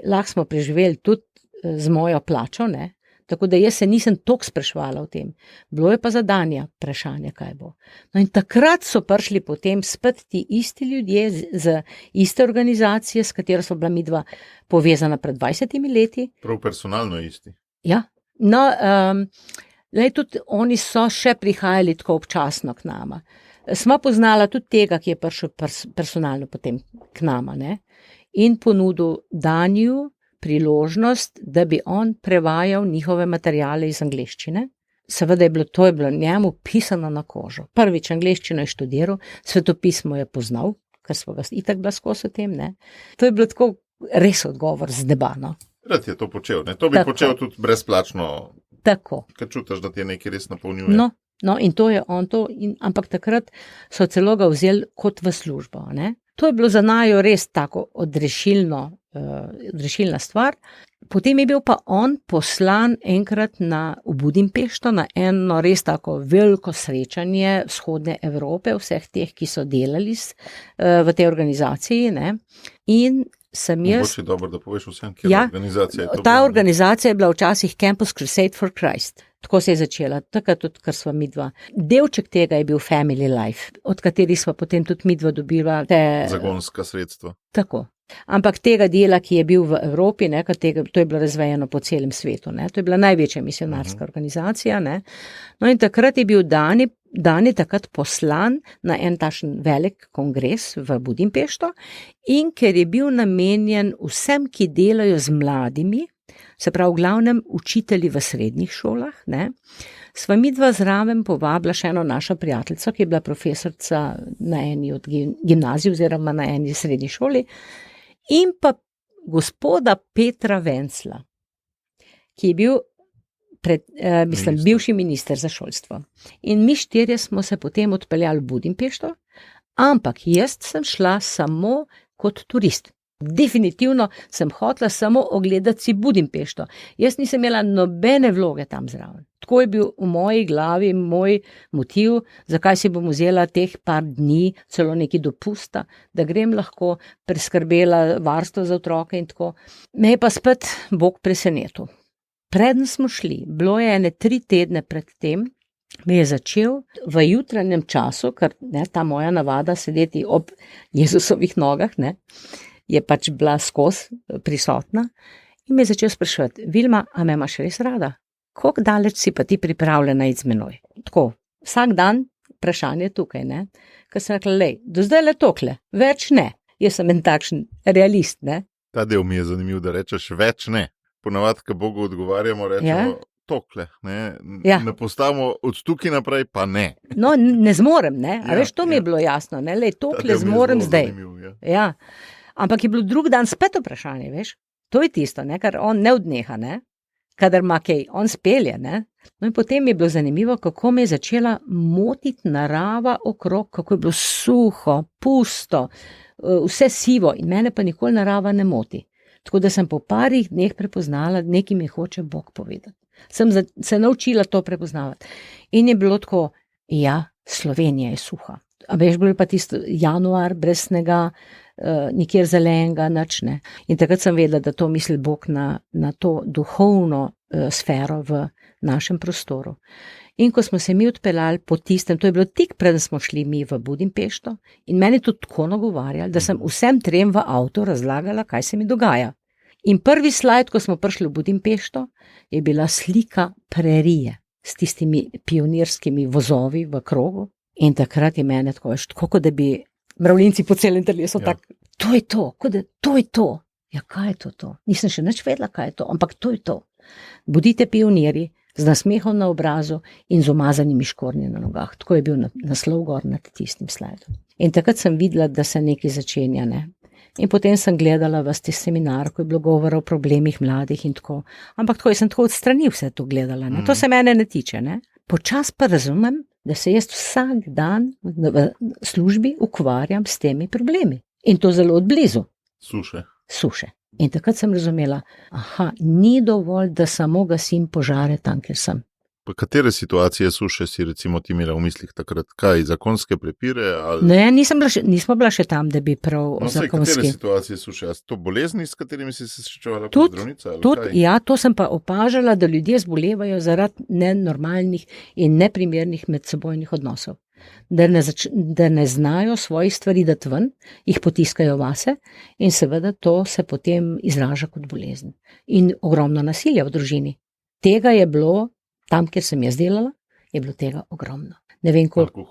lahko smo preživeli tudi z mojo plačo, ne? Tako da jaz se nisem toliko spraševala o tem. Bilo je pa zadanja vprašanje, kaj bo. No in takrat so prišli potem spet ti isti ljudje z iste organizacije, s katero so bila midva povezana pred 20 leti. Prav personalno isti. Ja, no, tudi oni so še prihajali tako občasno k nama. Sva poznala tudi tega, ki je prišel personalno potem k nama, ne? In ponudil Daniju priložnost, da bi on prevajal njihove materijale iz angleščine. Seveda to je bilo njemu pisano na kožo. Prvič angleščino je študiral, svetopismo je poznal, ker smo ga itak bila skozi o tem, ne? To je bilo tako res odgovor z neba, no. Rad je to počel, ne? To bi Tako. počel tudi brezplačno, Tako. ker čutiš, da ti nekaj res napolnjuje. No, in to je on to, ampak takrat so celo ga vzeli kot v službo, ne. To je bilo za naju res tako odrešilna stvar. Potem je bil pa on poslan enkrat v Budimpešto na eno res tako veliko srečanje vzhodne Evrope, vseh teh, ki so delali v tej organizaciji, ne. In sem jaz... Mogoče je dobro, da poveš vsem, kjer organizacija je to. Ta organizacija je bila včasih Campus Crusade for Christ. Tako se je začela, takrat tudi, kar sva midva. Delček tega je bil Family Life, od katerih sva potem tudi midva dobila zagonska sredstva. Tako. Ampak tega dela, ki je bil v Evropi, ne, to je bilo razvejeno po celem svetu, ne, to je bila največja misionarska organizacija, ne. No in takrat je bil Dani dan je takrat poslan na en takšen velik kongres v Budimpešto in ker je bil namenjen vsem, ki delajo z mladimi, se pravi v glavnem učitelji v srednjih šolah, ne, sva midva zraven povabila še eno našo prijateljico, ki je bila profesorica na eni od gimnazij oziroma na eni srednji šoli, in pa gospoda Petra Vencla, ki je bil bivši minister za šolstvo. In mi štirje smo se potem odpeljali v Budimpešto, ampak jaz sem šla samo kot turist. Definitivno sem hotela samo ogledati si Budimpešto. Jaz nisem imela nobene vloge tam zraven. Tako je bil v moji glavi moj motiv, zakaj si bom vzela teh par dni, celo neki dopusta, da grem lahko preskrbela varstvo za otroke in tako. Me je pa spet Bog presenetil. Preden smo šli, bilo je 3 tedne pred tem, me je začel v jutranjem času, ker ne, ta moja navada sedeti ob Jezusovih nogah, ne, je pač bila skozi prisotna in me je začel spraševati, Vilma, a me imaš res rada? Koliko daleč si pa ti pripravljena iti z menoj? Tako, vsak dan vprašanje tukaj, ne, ker sem rekla, lej, do zdaj le tokle, več ne. Jaz sem en takšen realist, ne. Ta del mi je zanimiv, da rečeš več ne. Ponavadi, ko Bogu odgovarjamo, rečemo tokle, ne postavimo od tukaj naprej, pa ne. No, ne zmorem, ne, a veš, to mi je bilo jasno, ne, lej, tokle zmorem zdaj. Zanimiv, ja. Ampak je bilo drug dan spet vprašanje, veš, to je tisto, ne, kar on ne odneha, ne, kadar ima kaj, on spelje, ne. No in potem je bilo zanimivo, kako me je začela motiti narava okrog, kako je bilo suho, pusto, vse sivo in mene pa nikoli narava ne moti. Tako da sem po parih dneh prepoznala, nekaj mi hoče Bog povedati. Sem se naučila to prepoznavati. In je bilo tako, ja, Slovenija je suha. A veš, bilo pa tisto januar brez snega, nikjer zelenega, nič ne. In takrat sem vedela, da to misli Bog na to duhovno sfero v našem prostoru. In ko smo se mi odpeljali po tistem, to je bilo tik preden smo šli mi v Budimpešto in meni to tako nagovarjali, da sem vsem 3 v avtu razlagala, kaj se mi dogaja. In prvi slajd, ko smo prišli v Budimpešto, je bila slika prerije s tistimi pionirskimi vozovi v krogu in takrat je mene tako, kot da bi mravljinci po celem telesu tako, to je to, to je to. Ja, kaj je to? Nisem še nič vedela, kaj je to, ampak to je to. Bodite pionirji, z nasmehom na obrazu in z umazanimi škornji na nogah. Tako je bil naslov gor nad tistim slajdom. In takrat sem videla, da se nekaj začenja, ne. In potem sem gledala vsti seminar, ko je bilo govora o problemih mladih in tako. Ampak tako, jaz sem tako od strani vse to gledala, ne. To se mene ne tiče, ne. Počas pa razumem, da se jaz vsak dan v službi ukvarjam s temi problemi. In to zelo odblizu. Suše. In takrat sem razumela, ni dovolj, da samo gasim požare tam, kjer sem. Pa katere situacije suše si recimo ti imela v mislih takrat? Kaj, zakonske prepire? Ali... Ne, nismo bila še tam, da bi prav zakonski. Katere situacije suše? A to bolezni, s katerimi si se srečevala kot zdravnica? Ja, to sem pa opažala, da ljudje zbolevajo zaradi nenormalnih in neprimernih medsebojnih odnosov. Da ne znajo svojih stvari dati ven, jih potiskajo vase in seveda to se potem izraža kot bolezen. In ogromno nasilja v družini. Tega je bilo, tam, kjer sem jaz delala, je bilo tega ogromno. Ne vem, koliko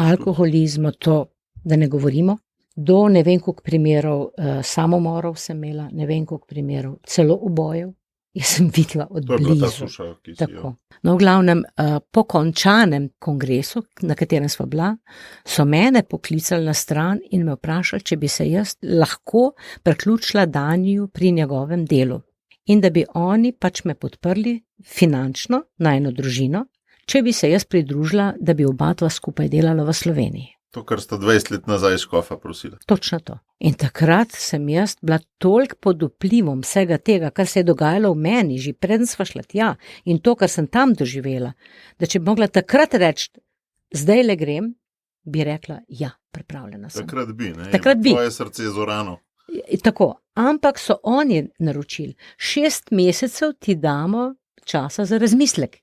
alkoholizma, to, da ne govorimo, do ne vem, koliko primerov samomorov sem imela, ne vem, koliko primerov celo ubojev. Jaz sem videla od blizu. To je bila ta suša, ki si jo. No, v glavnem, po končanem kongresu, na katerem sva bila, so mene poklicali na stran in me vprašali, če bi se jaz lahko priključila Daniju pri njegovem delu. In da bi oni pač me podprli finančno na eno družino, če bi se jaz pridružila, da bi oba dva skupaj delala v Sloveniji. To, kar sta 20 let nazaj škofa prosila. Točno to. In takrat sem jaz bila toliko pod vplivom vsega tega, kar se je dogajalo v meni, že preden sva šla tja in to, kar sem tam doživela, da če bi mogla takrat reči, zdaj le grem, bi rekla, ja, pripravljena sem. Takrat bi, ne? Takrat bi. Tvoje srce je zorano. Tako, ampak so oni naročili, 6 mesecev ti damo časa za razmislek.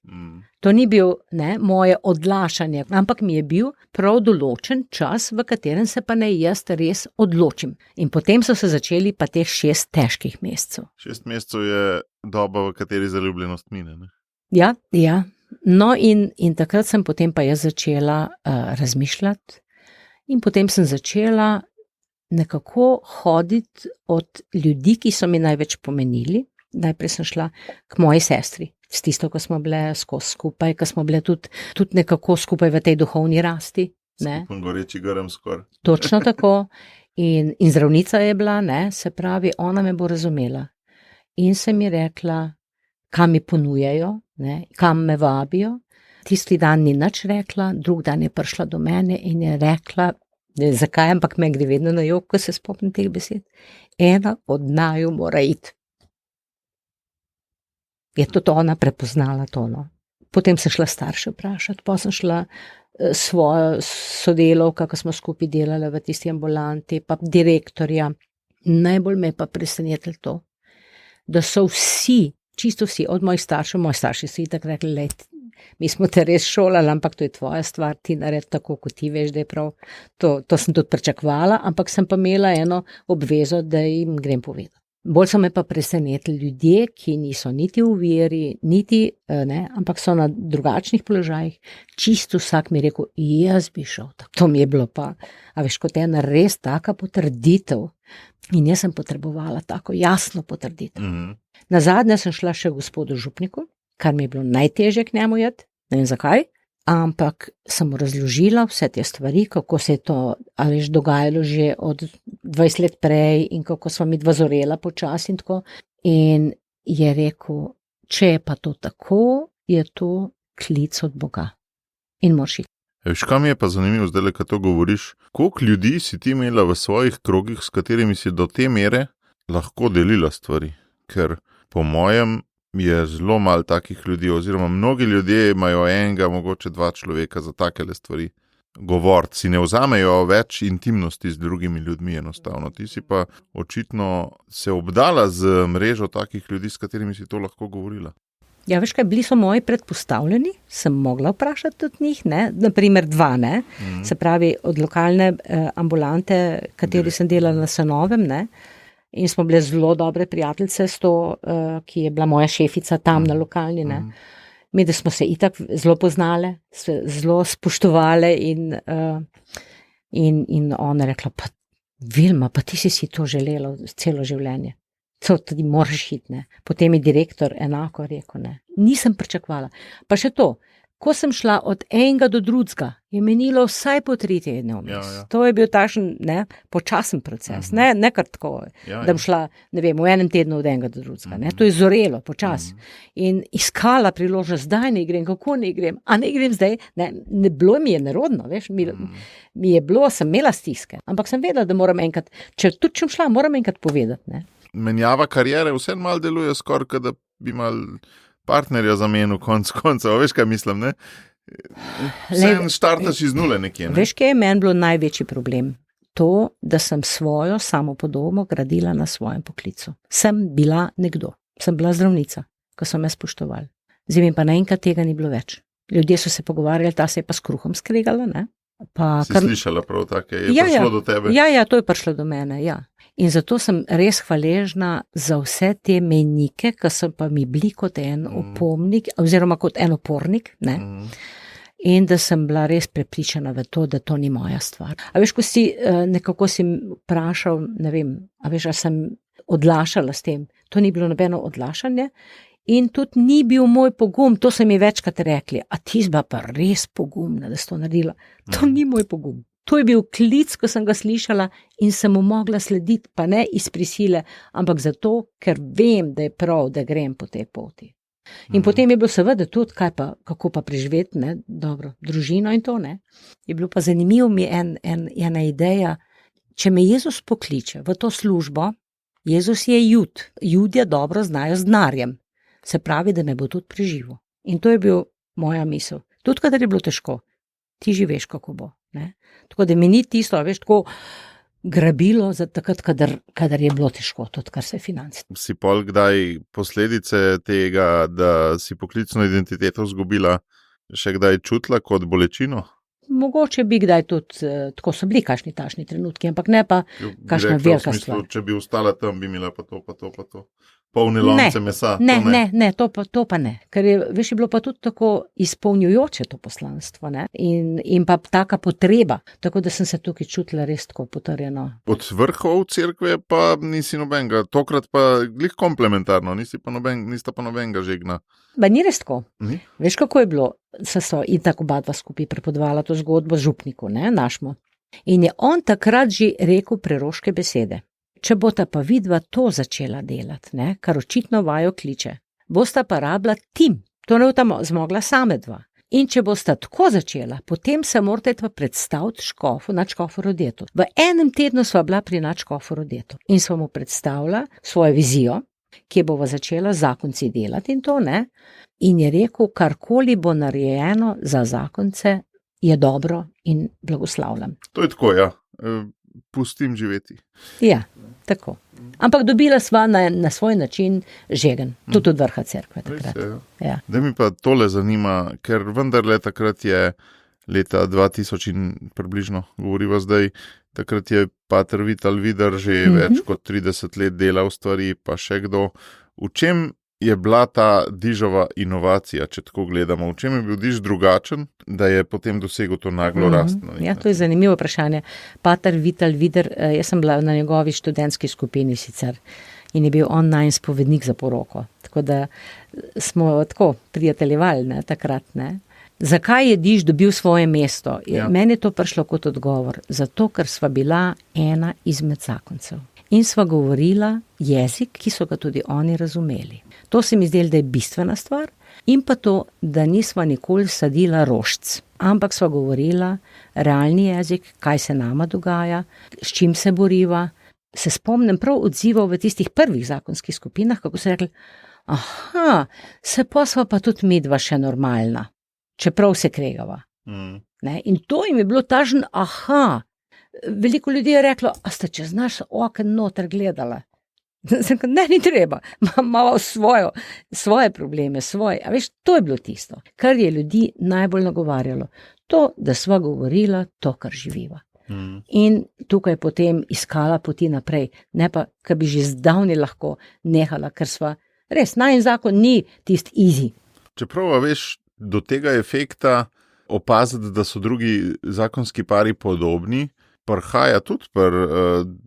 To ni bil moje odlašanje, ampak mi je bil prav določen čas, v katerem se pa ne jaz res odločim. In potem so se začeli pa teh 6 težkih mesecev. 6 mesecev je doba, v kateri zaljubljenost mine, ne? Ja, No in takrat sem potem pa jaz začela razmišljati in potem sem začela nekako hoditi od ljudi, ki so mi največ pomenili. Najprej sem šla k moji sestri, s tisto, ko smo bile skozi skupaj, ko smo bile tudi nekako skupaj v tej duhovni rasti. Skupaj Goreči Grm skoraj. Točno tako. In zdravnica je bila, se pravi, ona me bo razumela. In se mi rekla, kam mi ponujajo, kam me vabijo. Tisti dan ni nič rekla, drug dan je prišla do mene in je rekla, zakaj, ampak me gre vedno na jok, ko se spomnim teh besed. Ena od naju mora iti. Je tudi ona prepoznala to. No. Potem sem šla starše vprašati, pa sem šla svojo sodelavko, ko smo skupaj delali v tisti ambulanti, pa direktorja. Najbolj me je pa presenetilo to, da so vsi, čisto vsi, od mojih starši so itak rekli, mi smo te res šolali, ampak to je tvoja stvar, ti naredi tako, kot ti veš, da je prav. To sem tudi pričakovala, ampak sem pa imela eno obvezo, da jim grem povedati. Bolj so me pa presenetili ljudje, ki niso niti v veri, ampak so na drugačnih položajih. Čisto vsak mi je rekel, jaz bi šel. To mi je bilo pa, a veš, kot ena res taka potrditev. In jaz sem potrebovala tako jasno potrditev. Nazadnje sem šla še gospodu župniku, kar mi je bilo najtežje k njemu iti, ne vem zakaj, ampak sem mu razložila vse te stvari, kako se je to, a veš, dogajalo že od 20 let prej in kako sva mi dva zorela počasi in tako. In je rekel, če je pa to tako, je to klic od Boga. In moraš iti. Veš, kam je pa zanimivo zdaj, ko to govoriš, koliko ljudi si ti imela v svojih krogih, s katerimi si do te mere lahko delila stvari? Ker po mojem je zelo malo takih ljudi, oziroma mnogi ljudje imajo enega, mogoče dva človeka za takele stvari. Govoriti si ne vzamejo več intimnosti z drugimi ljudmi enostavno. Ti si pa očitno se obdala z mrežo takih ljudi, s katerimi si to lahko govorila. Ja, veš kaj, bili so moji predpostavljeni, sem mogla vprašati tudi njih, naprimer dva, se pravi od lokalne ambulante, kateri sem delala na Sanovem, in smo bile zelo dobre prijateljice s to, ki je bila moja šefica tam na lokalni, Mi, da smo se itak zelo poznale, se zelo spoštovale in ona rekla, pa Vilma, pa ti si to želela celo življenje. To tudi moraš iti, Potem je direktor enako rekel, Nisem pričakovala. Pa še to, ko sem šla od enega do drugega, je menilo vsaj po 3 tedne vmes. Ja. To je bil takšen, počasen proces, ne kar tako, da bom šla, v enem tednu od enega do drugega, To je zorelo, počas. In iskala priložnost, zdaj ne grem, kako ne grem, a ne grem zdaj, ne bilo mi je nerodno, veš, mi je bilo, sem imela stiske, ampak sem vedela, da moram enkrat, če tudi šla, moram enkrat povedati, Menjava karijere vse malo deluje skoraj, da bi mal partnerja zamenil konca, veš kaj mislim, Vse štartaš iz nule nekje, Veš kaj je meni bilo največji problem? To, da sem svojo samopodobo gradila na svojem poklicu. Sem bila nekdo, sem bila zdravnica, ko so me spoštovali. Zdaj pa naenkrat tega ni bilo več. Ljudje so se pogovarjali, ta se je pa s kruhom skregala, Si slišala prav take, je prišlo do tebe? Ja, to je prišlo do mene, In zato sem res hvaležna za vse te mejnike, ki so pa mi bili kot en opomnik, oziroma kot en opornik, In da sem bila res prepričana v to, da to ni moja stvar. A veš, ko si nekako si vprašal, a veš, a sem odlašala s tem, to ni bilo nobeno odlašanje in tudi ni bil moj pogum, to so mi večkrat rekli, a ti si pa res pogumna, da si to naredila. To ni moj pogum. To je bil klic, ko sem ga slišala in sem mu mogla slediti, pa ne iz prisile, ampak zato, ker vem, da je prav, da grem po tej poti. In potem je bilo seveda tudi, kako pa preživeti, dobro, družino in to, Je bilo pa zanimivo mi ena ideja, če me Jezus pokliče v to službo, Jezus je Jud, Judje dobro znajo z denarjem, se pravi, da me bo tudi preživel. In to je bil moja misel. Tudi, kadar je bilo težko, ti že veš, kako bo. Tako da mi ni tisto, veš, tako grabilo za takrat, kadar je bilo težko, tudi kar se financ. Si pol kdaj posledice tega, da si poklicno identiteto izgubila, še kdaj čutila kot bolečino? Mogoče bi kdaj tudi, tako so bili kakšni takšni trenutki, ampak ne pa kakšna velika stvar. Če bi ostala tam, bi imela pa to. polne lonce mesa. Ne, to pa ne. Ker je bilo pa tudi tako izpolnjujoče to poslanstvo, ne? In pa taka potreba, tako da sem se tukaj čutila res tako potrjeno. Od vrhov cerkve pa nisi nobenega, tokrat pa glih komplementarno, nista pa nobenega žegna. Ba ni res tako. Veš, kako je bilo? So in tako oba dva skupaj prepodovala to zgodbo z župniku, ne, našmo. In je on takrat že rekel preroške besede. Če bosta pa vidva to začela delati, ne, kar očitno vajo kliče, bosta pa rabila tim, to ne bosta zmogla same dva. In če bosta tako začela, potem se morate pa predstaviti nadškofu Rodetu. V enem tednu sva bila pri nadškofu Rodetu in sva mu predstavila svojo vizijo, kje bova začela zakonci delati in to, ne, in je rekel, karkoli bo narejeno za zakonce, je dobro in blagoslavljam. To je tako, ja. Pustim živeti. Ja, tako. Ampak dobila sva na svoj način žegen, tudi od vrha cerkve takrat. Ja. Da mi pa tole zanima, ker vendarle takrat je leta 2000 in približno, govoriva zdaj, takrat je pater Vital Vidar že več kot 30 let delal stvari, pa še kdo. V čem je bila ta Dižova inovacija, če tako gledamo? V čem je bil Diž drugačen, da je potem dosegel to naglo rast? Ja, to je zanimivo vprašanje. Pater Vital Vidar, jaz sem bila na njegovi študentski skupini sicer in je bil on najin spovednik za poroko. Tako da smo tako prijateljevali, ne, takrat, ne. Zakaj je Diž dobil svoje mesto? Ja. Meni je to prišlo kot odgovor. Zato, ker sva bila ena izmed zakoncev. In sva govorila jezik, ki so ga tudi oni razumeli. To se mi zdelo, da je bistvena stvar. In pa to, da nisva nikoli sadila rožc, ampak sva govorila realni jezik, kaj se nama dogaja, s čim se boriva. Se spomnim prav odzivov v tistih prvih zakonskih skupinah, kako so rekli, se pa sva pa tudi midva še normalna, čeprav se kregava. Ne? In to jim je bilo tažen, Veliko ljudi je reklo, a ste čez naš oken noter gledala? Ne, ni treba, malo svoje probleme, a veš, to je bilo tisto, kar je ljudi najbolj nagovarjalo. To, da sva govorila to, kar živiva. In tukaj potem iskala poti naprej, ne pa, kar bi že zdavni lahko nehala, ker sva res, najin zakon ni tist easy. Čeprav, veš, do tega efekta opaziti, da so drugi zakonski pari podobni, prihaja tudi pri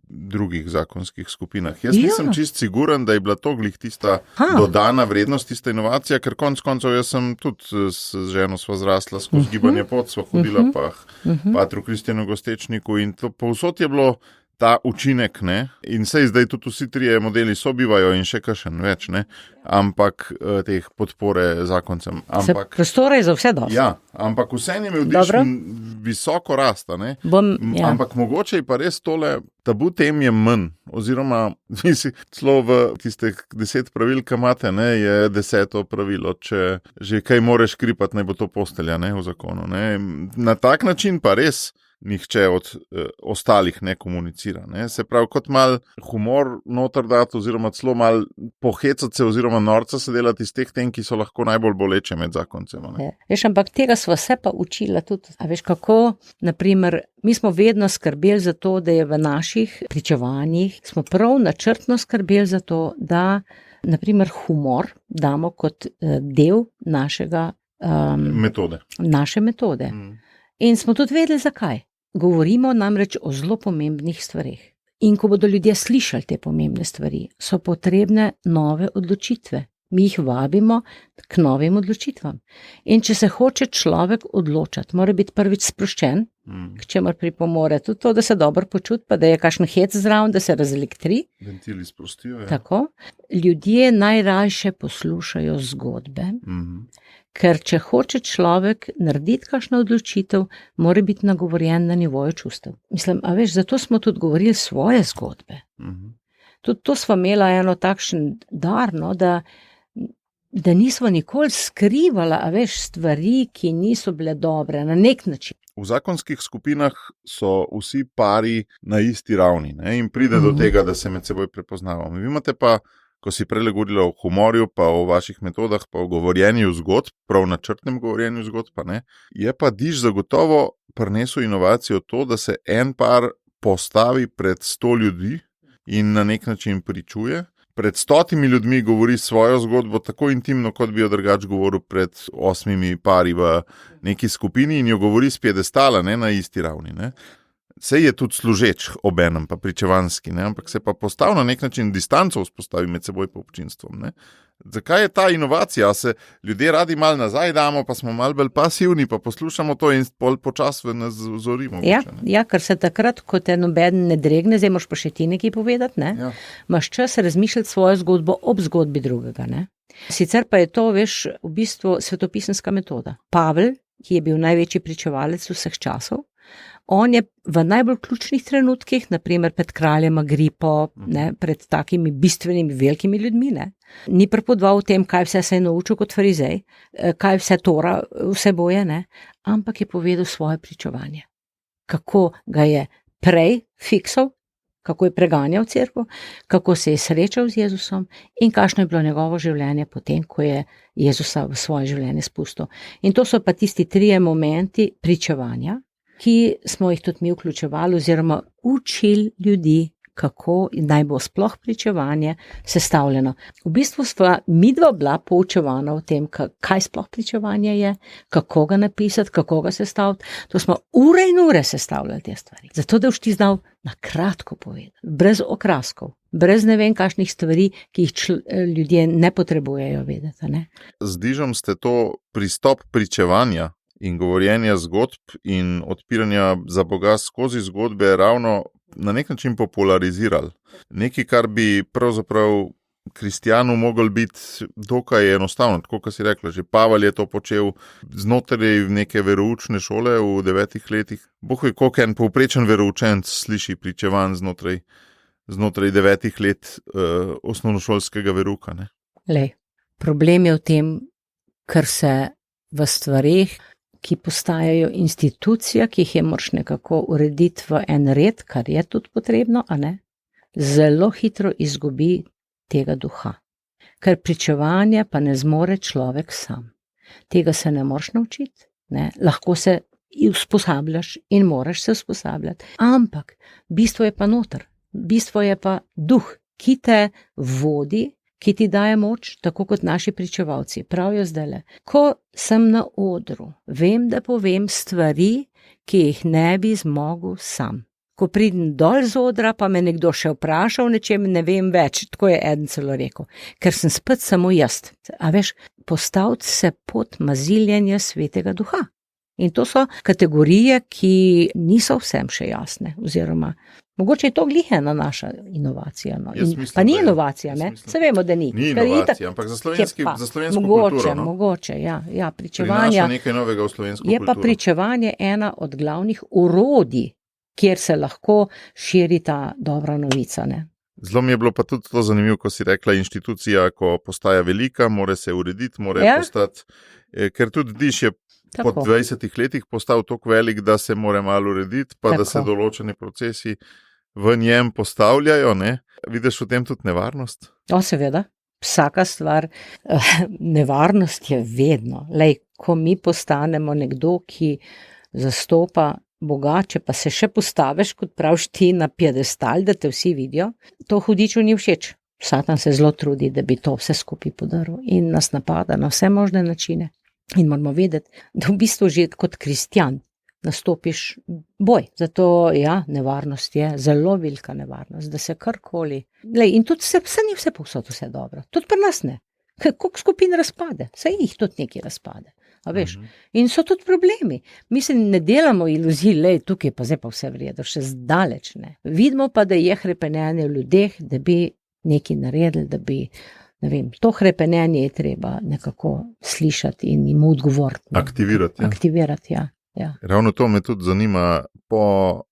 drugih zakonskih skupinah. Jaz nisem čist siguren, da je bila to glih tista dodana vrednost, tista inovacija, ker konc koncev jaz sem tudi s ženo sva zrasla skozi gibanje pot, sva hodila pa patru Kristjanu Gostečniku in to povsod je bilo ta učinek, ne, in sej zdaj tudi vsi trije modeli sobivajo in še kakšen več, ne, ampak teh podpore zakoncem. Prostora je za vse dosti. Ja, ampak vseeno je imel Diž visoko rasta, ne. Ampak mogoče je pa res tole, tabu tem je manj, oziroma celo v tistih 10 pravil, ki imate, ne, je 10. pravilo, če že kaj moreš kripati, naj bo to postelja, ne, v zakonu, ne. Na tak način pa res nihče od ostalih ne komunicira. Ne? Se pravi, kot mal humor noter dati, oziroma celo mal pohecati se, oziroma norca se delati iz teh tem, ki so lahko najbolj boleče med zakoncem. Veš, ampak tega sva se pa učila tudi. A veš kako, naprimer, mi smo vedno skrbeli za to, da je v naših pričevanjih, smo prav načrtno skrbeli za to, da naprimer humor damo kot del našega naše metode. In smo tudi vedeli, zakaj. Govorimo namreč o zelo pomembnih stvareh. In ko bodo ljudje slišali te pomembne stvari, so potrebne nove odločitve. Mi jih vabimo k novim odločitvam. In če se hoče človek odločati, mora biti prvič sproščen, k čemer pripomore tudi to, da se dobro počuti, pa da je kakšen hec zraven, da se razelektri. Ventili sprostijo, ja. Tako. Ljudje najrajše poslušajo zgodbe, ker če hoče človek narediti kakšno odločitev, mora biti nagovorjen na nivoju čustev. Mislim, a veš, zato smo tudi govorili svoje zgodbe. Tudi to smo imela eno takšen dar, no, da nismo nikoli skrivala, a veš, stvari, ki niso bile dobre, na nek način. V zakonskih skupinah so vsi pari na isti ravni, ne? In pride do tega, da se med seboj prepoznavamo. Vi imate pa, ko si prele govorila o humorju, pa o vaših metodah, pa o govorjenju zgodb, prav načrtnem govorjenju zgodb, pa ne, je pa Diž zagotovo prinesel inovacijo to, da se en par postavi pred 100 ljudi in na nek način pričuje. pred 100 ljudmi govori svojo zgodbo tako intimno, kot bi jo drugače govoril pred 8 pari v neki skupini in jo govori s piedestala, ne, na isti ravni. Ne. Sej je tudi služeč obenem, pa pričevanski, ne, ampak se pa postavi na nek način distanco vzpostavi med seboj pa občinstvom. Ne. Zakaj je ta inovacija? Se ljudje radi malo nazaj damo, pa smo malo bolj pasivni, pa poslušamo to in pol počasno nas zorimo. Ja, ker se takrat, ko te nobeden ne dregne, zdaj moraš pa še ti nekaj povedati, ne? Ja. Imaš čas razmišljati svojo zgodbo ob zgodbi drugega. Ne? Sicer pa je to, veš, v bistvu svetopisemska metoda. Pavel, ki je bil največji pričevalec vseh časov, on je v najbolj ključnih trenutkih, naprimer pred kraljem Agripo, ne, pred takimi bistvenimi velikimi ljudmi, ne, ni pripovedoval o tem, kaj vse se je naučil kot farizej, kaj vse Tora vsebuje, ne, ampak je povedal svoje pričevanje. Kako ga je prej fiksal, kako je preganjal cerkev, kako se je srečal z Jezusom in kakšno je bilo njegovo življenje potem, ko je Jezusa v svoje življenje spustil. In to so pa tisti 3 momenti pričevanja, ki smo jih tudi mi vključevali oziroma učili ljudi, kako naj bo sploh pričevanje sestavljeno. V bistvu sva midva bila poučevana o tem, kaj sploh pričevanje je, kako ga napisati, kako ga sestaviti. To smo ure in ure sestavljali te stvari. Zato, da boš ti znal na kratko povedati, brez okraskov, brez ne vem kakšnih stvari, ki jih ljudje ne potrebujejo vedeti. Ne? Zdižam ste to pristop pričevanja in govorjenja zgodb in odpiranja za Boga skozi zgodbe ravno na nek način popularizirali. Nekaj, kar bi pravzaprav kristjanu mogel biti dokaj enostavno, tako kot si rekla, že Pavel je to počel znotraj neke veroučne šole v 9 letih. Bog ve, koliko en povprečen veroučenec sliši pričevanj znotraj 9 let osnovnošolskega veruka. Ne? Lej, problem je v tem, ker se v stvareh, ki postajajo institucija, ki jih je moraš nekako urediti v en red, kar je tudi potrebno, a ne, zelo hitro izgubi tega duha. Ker pričevanje pa ne zmore človek sam. Tega se ne moraš naučiti, ne, lahko se usposabljaš in moraš se usposabljati, ampak bistvo je pa noter, bistvo je pa duh, ki te vodi, ki ti daje moč, tako kot naši pričevalci. Pravijo zdajle, ko sem na odru, vem, da povem stvari, ki jih ne bi zmogel sam. Ko pridem dol z odra, pa me nekdo še vprašal nečem, ne vem več, tako je eden celo rekel, ker sem spet samo jaz. A veš, postaviti se pod maziljenje Svetega Duha. In to so kategorije, ki niso vsem še jasne, oziroma mogoče je to glih ena naša inovacija. No. Pa ni inovacija, ne? Se vemo, da ni. Ni inovacija, ampak za slovensko kulturo. No? Mogoče, ja, pričevanja. Prinaša nekaj novega v slovensko kulturo. Je pa pričevanje ena od glavnih orodij, kjer se lahko širi ta dobra novica, ne? Zelo mi je bilo pa tudi to zanimivo, ko si rekla, inštitucija, ko postaja velika, mora se urediti, mora postati, ker tudi diš je tako. Po 20 letih postal toliko velik, da se mora malo urediti, pa tako. Da se določeni procesi v njem postavljajo, ne? Vidiš v tem tudi nevarnost? O, seveda, vsaka stvar, nevarnost je vedno. Lej, ko mi postanemo nekdo, ki zastopa Boga, če pa se še postaviš, kot praviš ti, na piedestal, da te vsi vidijo, to hudiču ni všeč. Satan se zelo trudi, da bi to vse skupaj podaril in nas napada na vse možne načine. In moramo vedeti, da v bistvu že kot kristjan nastopiš boj. Zato, ja, nevarnost je, zelo velika nevarnost, da se karkoli... Lej, in tudi se ni vse povsod vse dobro. Tudi pri nas ne. Koliko skupin razpade? Saj jih tudi nekaj razpade. A veš? In so tudi problemi. Mislim, ne delamo iluzij, lej, tukaj pa zdaj pa vse vredo, še zdaleč ne. Vidimo pa, da je hrepenenje v ljudeh, da bi nekaj naredili, da bi... Ne vem, to hrepenenje je treba nekako slišati in jim odgovoriti. Aktivirati, ja. Ravno to me tudi zanima po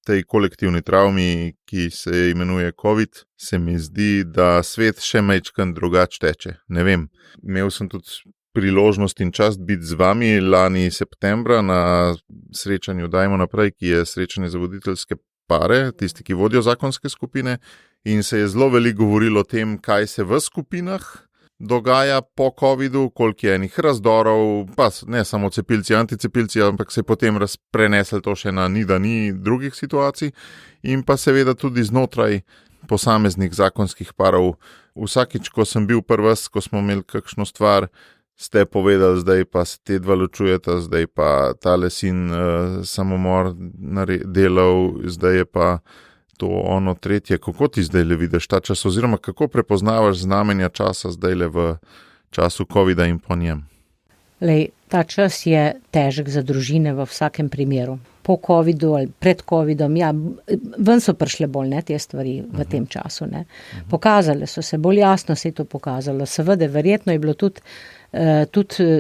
tej kolektivni travmi, ki se imenuje COVID, se mi zdi, da svet še majčkeno drugače teče. Ne vem, imel sem tudi priložnost in čast biti z vami lani septembra na srečanju Dajmo naprej, ki je srečanje za voditeljske pare, tisti, ki vodijo zakonske skupine, in se je zelo veliko govorilo o tem, kaj se v skupinah dogaja po covidu, koliko je enih razdorov, pa ne samo cepilci, anticepilci, ampak se je potem prenesel to še na ni drugih situacij in pa seveda tudi znotraj posameznih zakonskih parov vsakič, ko sem bil pri vas, ko smo imeli kakšno stvar, ste povedali, zdaj pa se te dva ločujeta, zdaj pa tale sin samomor delal, zdaj je pa to ono tretje. Kako ti zdaj le vidiš ta čas, oziroma kako prepoznavaš znamenja časa zdaj le v času covida in po njem? Lej, ta čas je težek za družine v vsakem primeru. Po covidu ali pred covidom, ja, ven so prišle bolj te stvari v tem času. Ne. Pokazale so se, bolj jasno se je to pokazalo. Seveda, verjetno je bilo tudi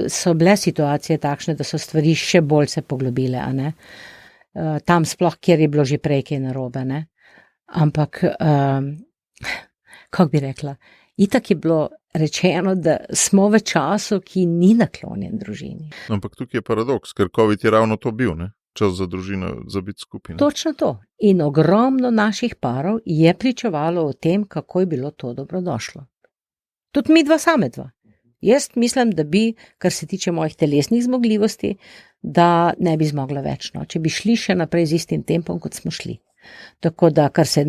so bile situacije takšne, da so stvari še bolj se poglobile. A ne. Tam sploh, kjer je bilo že prej kaj narobe. Ne. Ampak, kako bi rekla, itak je bilo rečeno, da smo v času, ki ni naklonjen družini. Ampak tukaj je paradoks, ker COVID je ravno to bil, ne? Čas za družino, za biti skupaj. Točno to. In ogromno naših parov je pričevalo o tem, kako je bilo to dobrodošlo. Tudi mi dva same dva. Jaz mislim, da bi, kar se tiče mojih telesnih zmogljivosti, da ne bi zmogla več. No. Če bi šli še naprej z istim tempom, kot smo šli. Tako da, kar se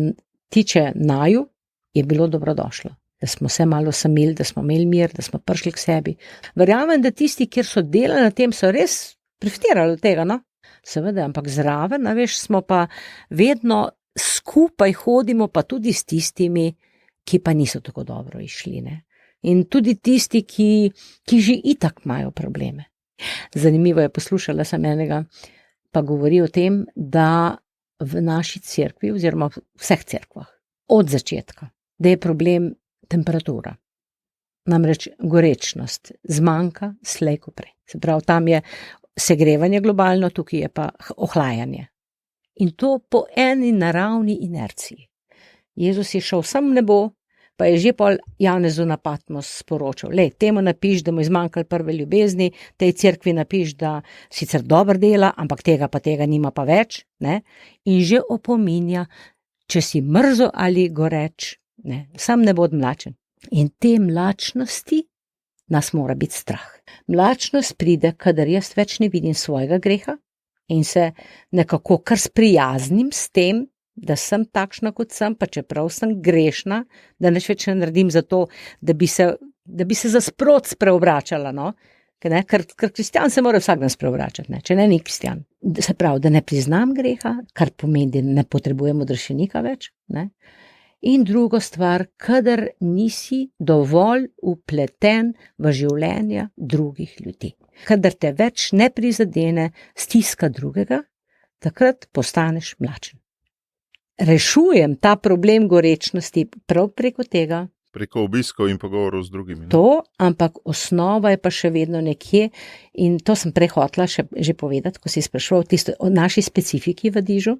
tiče naju, je bilo dobrodošlo. Da smo se malo samili, da smo imeli mir, da smo prišli k sebi. Verjamem, da tisti, kjer so delali na tem, so res profitirali od tega, no? Seveda, ampak zraven, veš, smo pa vedno skupaj hodimo, pa tudi s tistimi, ki pa niso tako dobro išli, ne? In tudi tisti, ki že itak imajo probleme. Zanimivo je, poslušala sem enega, pa govori o tem, da v naši cerkvi, oziroma v vseh cerkvah, od začetka, da je problem temperatura. Namreč gorečnost zmanjka slej ko prej. Se pravi, tam je segrevanje globalno, tukaj je pa ohlajanje. In to po eni naravni inerciji. Jezus je šel sam v nebo, pa je že pol Janezu na Patmos sporočal. Lej, temu napiš, da mu je zmanjkalo prve ljubezni, tej cerkvi napiš, da sicer dobro dela, ampak tega nima pa več, ne? In že opominja, če si mrzo ali goreč, ne, sam ne bod mlačen. In te mlačnosti nas mora biti strah. Mlačnost pride, kadar jaz več ne vidim svojega greha in se nekako kar sprijaznim s tem, da sem takšna, kot sem, pa čeprav sem grešna, da nič več ne naredim za to, da bi se za sprot spreobračala, no? Ker kristjan se mora vsak dan spreobračati, ne? Če ne ni kristjan. Se pravi, da ne priznam greha, kar pomeni, da ne potrebujem odrešenika več, ne? In drugo stvar, kadar nisi dovolj upleten v življenja drugih ljudi. Kadar te več ne prizadene stiska drugega, takrat postaneš mlačen. Rešujem ta problem gorečnosti prav preko tega. Preko obiskov in pogovorov z drugimi. Ne? To, ampak osnova je pa še vedno nekje in to sem prej hotela že povedati, ko si spraševal tisto o naši specifiki v Dižu.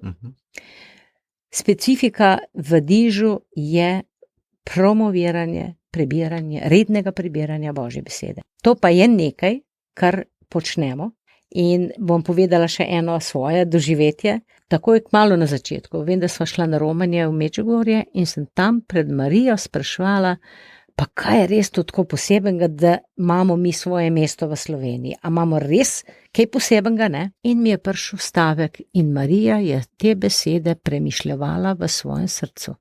Specifika v Dižu je promoviranje, prebiranje, rednega prebiranja Božje besede. To pa je nekaj, kar počnemo in bom povedala še eno svoje doživetje. Takoj kmalu na začetku, vem, da sva šla na romanje v Medžugorje in sem tam pred Marijo spraševala, pa kaj je res to tako posebenega, da imamo mi svoje mesto v Sloveniji? A imamo res kaj posebenega, ne? In mi je prišel stavek in Marija je te besede premišljevala v svojem srcu.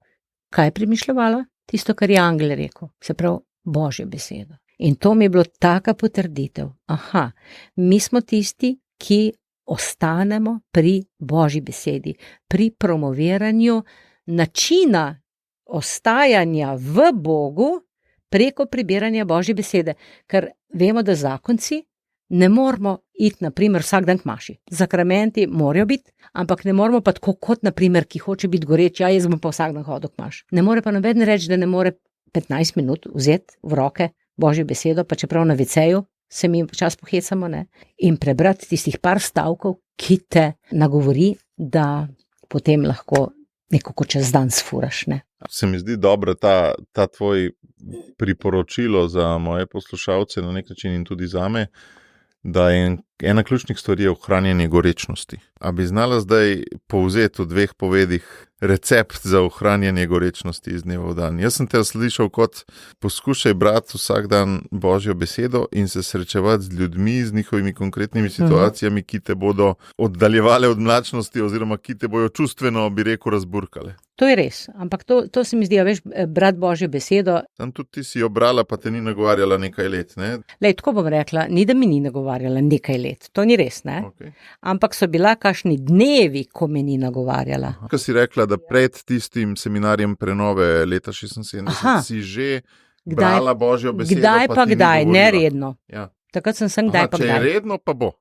Kaj je premišljevala? Tisto, kar je angel rekel, se pravi Božjo besedo. In to mi je bilo taka potrditev. Aha, mi smo tisti, ki ostanemo pri Božji besedi, pri promoviranju načina ostajanja v Bogu preko prebiranja Božje besede, ker vemo, da zakonci ne moramo iti, naprimer, vsak dan k maši. Zakramenti morajo biti, ampak ne moramo pa tako kot, naprimer, ki hoče biti goreč, ja, jaz bom pa vsak dan hodil k maši. Ne more pa noben reči, da ne more 15 minut vzeti v roke Božjo besedo, pa čeprav na veceju se mi čas pohecamo, ne, in prebrati tistih par stavkov, ki te nagovori, da potem lahko nekako čez dan sfuraš, ne. Se mi zdi dobro ta tvoj priporočilo za moje poslušalce na nek način in tudi zame, da je ena ključnih stvari ohranjanje gorečnosti. A bi znala zdaj povzeti v 2 povedih, recept za ohranjanje gorečnosti iz dneva v dan. Jaz sem te slišal kot poskušaj brati vsak dan Božjo besedo in se srečevati z ljudmi, z njihovimi konkretnimi situacijami, ki te bodo oddaljevale od mlačnosti oziroma ki te bojo čustveno, bi rekel, razburkale. To je res, ampak to se mi zdi, veš, brati Božjo besedo. Tam tudi ti si jo brala, pa te ni nagovarjala nekaj let, ne? Lej, tako bom rekla, ni da mi ni nagovarjala nekaj let, to ni res, ne? Okay. Ampak so bila kakšni dnevi, ko me ni nagovarjala. Kaj si rekla, da pred tistim seminarjem prenove leta 76 si že brala Božjo besedo? Kdaj pa kdaj, neredno. Ja. Takrat sem kdaj pa kdaj. Če je redno, pa bo.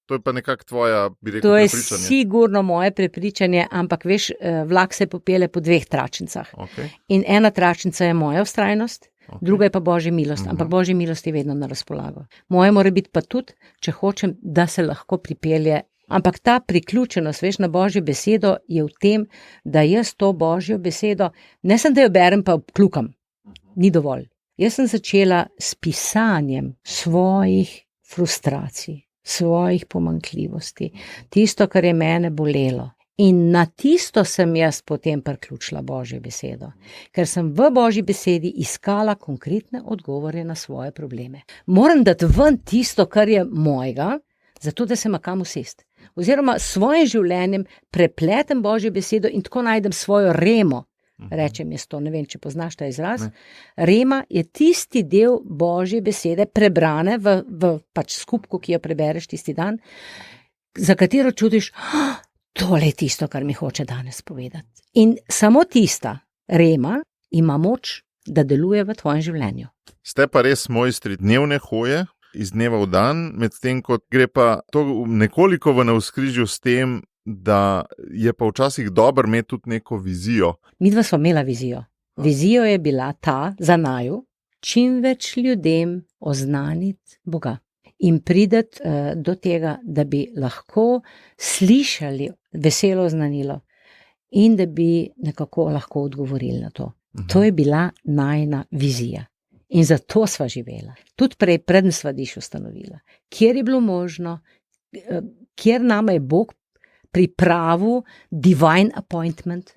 To je pa nekako tvoja, bi rekel, prepričanje. prepričanje. To je sigurno moje prepričanje, ampak veš, vlak se popelje po dveh tračnicah. Okay. In ena tračnica je moja vztrajnost, druga je pa Božja milost, ampak Božja milost je vedno na razpolago. Moje mora biti pa tudi, če hočem, da se lahko pripelje. Ampak ta priključenost, veš, na Božjo besedo je v tem, da jaz to Božjo besedo, ne sem, da jo berem, pa obklukam. Ni dovolj. Jaz sem začela s pisanjem svojih frustracij, svojih pomanjkljivosti, tisto, kar je mene bolelo. In na tisto sem jaz potem priključila Božjo besedo, ker sem v Božji besedi iskala konkretne odgovore na svoje probleme. Moram dati ven tisto, kar je mojega, zato da se ima kam usesti. Oziroma s svojim življenjem prepletem Božjo besedo in tako najdem svojo remo. Rečem jaz to, ne vem, če poznaš ta izraz. Ne. Rema je tisti del Božje besede, prebrane v pač skupku, ki jo prebereš tisti dan, za katero čutiš, tole je tisto, kar mi hoče danes povedati. In samo tista rema ima moč, da deluje v tvojem življenju. Ste pa res mojstri dnevne hoje, iz dneva v dan, medtem ko gre pa to nekoliko v navzkrižju s tem, da je pa včasih dobro imeti tudi neko vizijo. Midva sva imela vizijo. Vizijo je bila ta za naju, čim več ljudem oznaniti Boga in prideti do tega, da bi lahko slišali veselo oznanilo in da bi nekako lahko odgovorili na to. To je bila najina vizija. In zato sva živela. Tudi preden sva Diš ustanovila. Kjer je bilo možno, kjer nama je Bog pripravil divine appointment,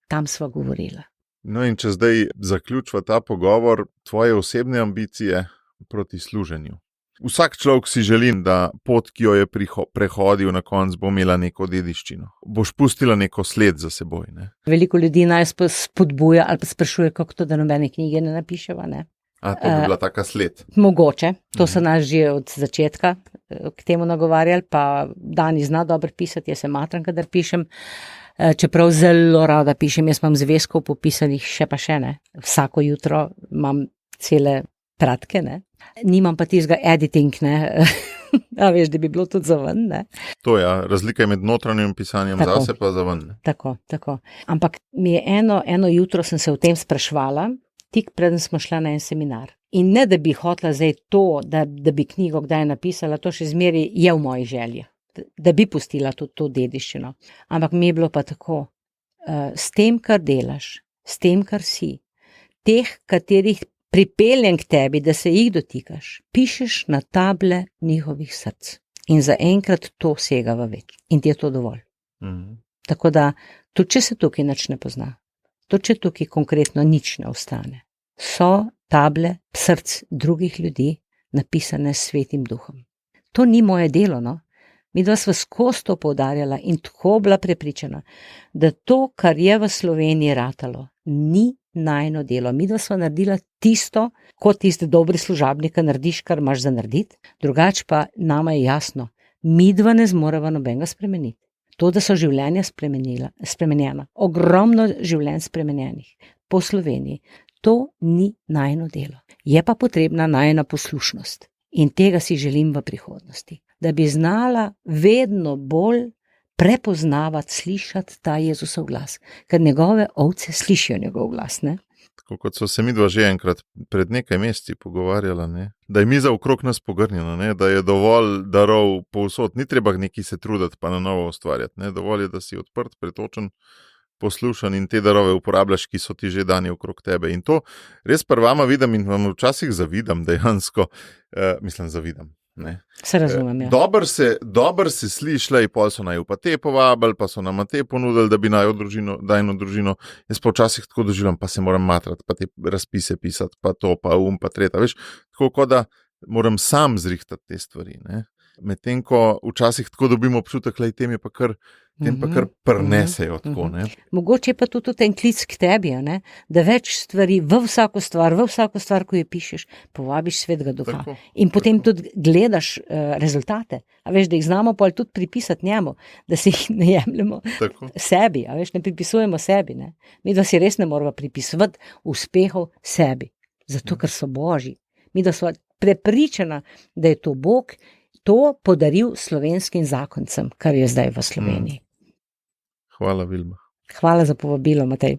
tam sva govorila. No in če zdaj zaključva ta pogovor, tvoje osebne ambicije proti služenju. Vsak človek si želi, da pot, ki jo je prehodil na konc, bo imela neko dediščino. Boš pustila neko sled za seboj, ne? Veliko ljudi naj spodbuja ali pa sprašuje, kako to, da nobene knjige ne napiševa, ne? A to bi bila taka sled? Mogoče, to so nas že od začetka k temu nagovarjali, pa Dani zna dobro pisati, jaz se matram, kadar pišem, čeprav zelo rada pišem, jaz imam zvezkov popisanih še pa še, ne. Vsako jutro imam cele pratke, ne. Nimam pa tistega editing, ne. A veš, da bi bilo tudi za ven, ne. To ja, razlika je med notranjim pisanjem zase pa za ven. Tako. Ampak mi je eno jutro sem se o tem sprašvala, tik preden smo šla na en seminar. In ne, da bi hotela zdaj to, da bi knjigo kdaj napisala, to še zmeri je v mojih željah, da bi pustila tudi to dediščino. Ampak mi je bilo pa tako, s tem, kar delaš, s tem, kar si, teh, katerih pripeljem k tebi, da se jih dotikaš, pišeš na table njihovih src. In zaenkrat to sega v več. In ti je to dovolj. Tako da, tudi če se tukaj nič ne pozna, tudi če tukaj konkretno nič ne ostane, so table src drugih ljudi napisane s Svetim Duhom. To ni moje delo, no. Midva sva skozi to poudarjala in tako bila prepričana, da to, kar je v Sloveniji ratalo, ni najino delo. Midva sva naredila tisto, kot tisti dobri služabnika narediš, kar imaš za narediti, drugače pa nama je jasno, midva ne zmoreva nobenega spremeniti. To, da so življenja spremenjena, ogromno življenj spremenjenih po Sloveniji, to ni najino delo. Je pa potrebna najina poslušnost in tega si želim v prihodnosti. Da bi znala vedno bolj prepoznavati, slišati ta Jezusov glas, ker njegove ovce slišijo njegov glas, ne? Tako kot so se midva že enkrat pred nekaj meseci pogovarjala, ne? Da je miza okrog nas pogrnjena, ne? Da je dovolj darov povsod, ni treba neki se truditi pa na novo ustvarjati, ne? Dovolj je, da si odprt, pretočen, poslušan in te darove uporabljaš, ki so ti že dani okrog tebe. In to res prvama vidim in vam včasih zavidam dejansko, zavidam. Ne. Se razumem, ja. Dober se slišlej, pol so naj pa te povabili, pa so nama te ponudili, da bi naj dajno družino. Jaz pa včasih tako doživljam, pa se moram matrati, pa te razpise pisati, pa to, pa pa treta. Veš, tako kot da moram sam zrihtati te stvari. Ne. Medtem ko včasih tako dobimo občutek, da tem pa kar prnesejo. Tako, ne. Mogoče je pa tudi ten klic k tebi, ne? Da več stvari v vsako stvar, ko jo pišeš, povabiš Svetega Duha. Tako, in potem tudi gledaš rezultate. A veš, da jih znamo pol tudi pripisati njemu, da si jih ne jemljemo sebi, a veš, ne pripisujemo sebi. Ne? Mi da si res ne moramo pripisovati uspehov sebi, zato ker so Božji. Mi da smo prepričana, da je to Bog to podaril slovenskim zakoncem, kar je zdaj v Sloveniji. Hvala, Vilma. Hvala za povabilo, Matej.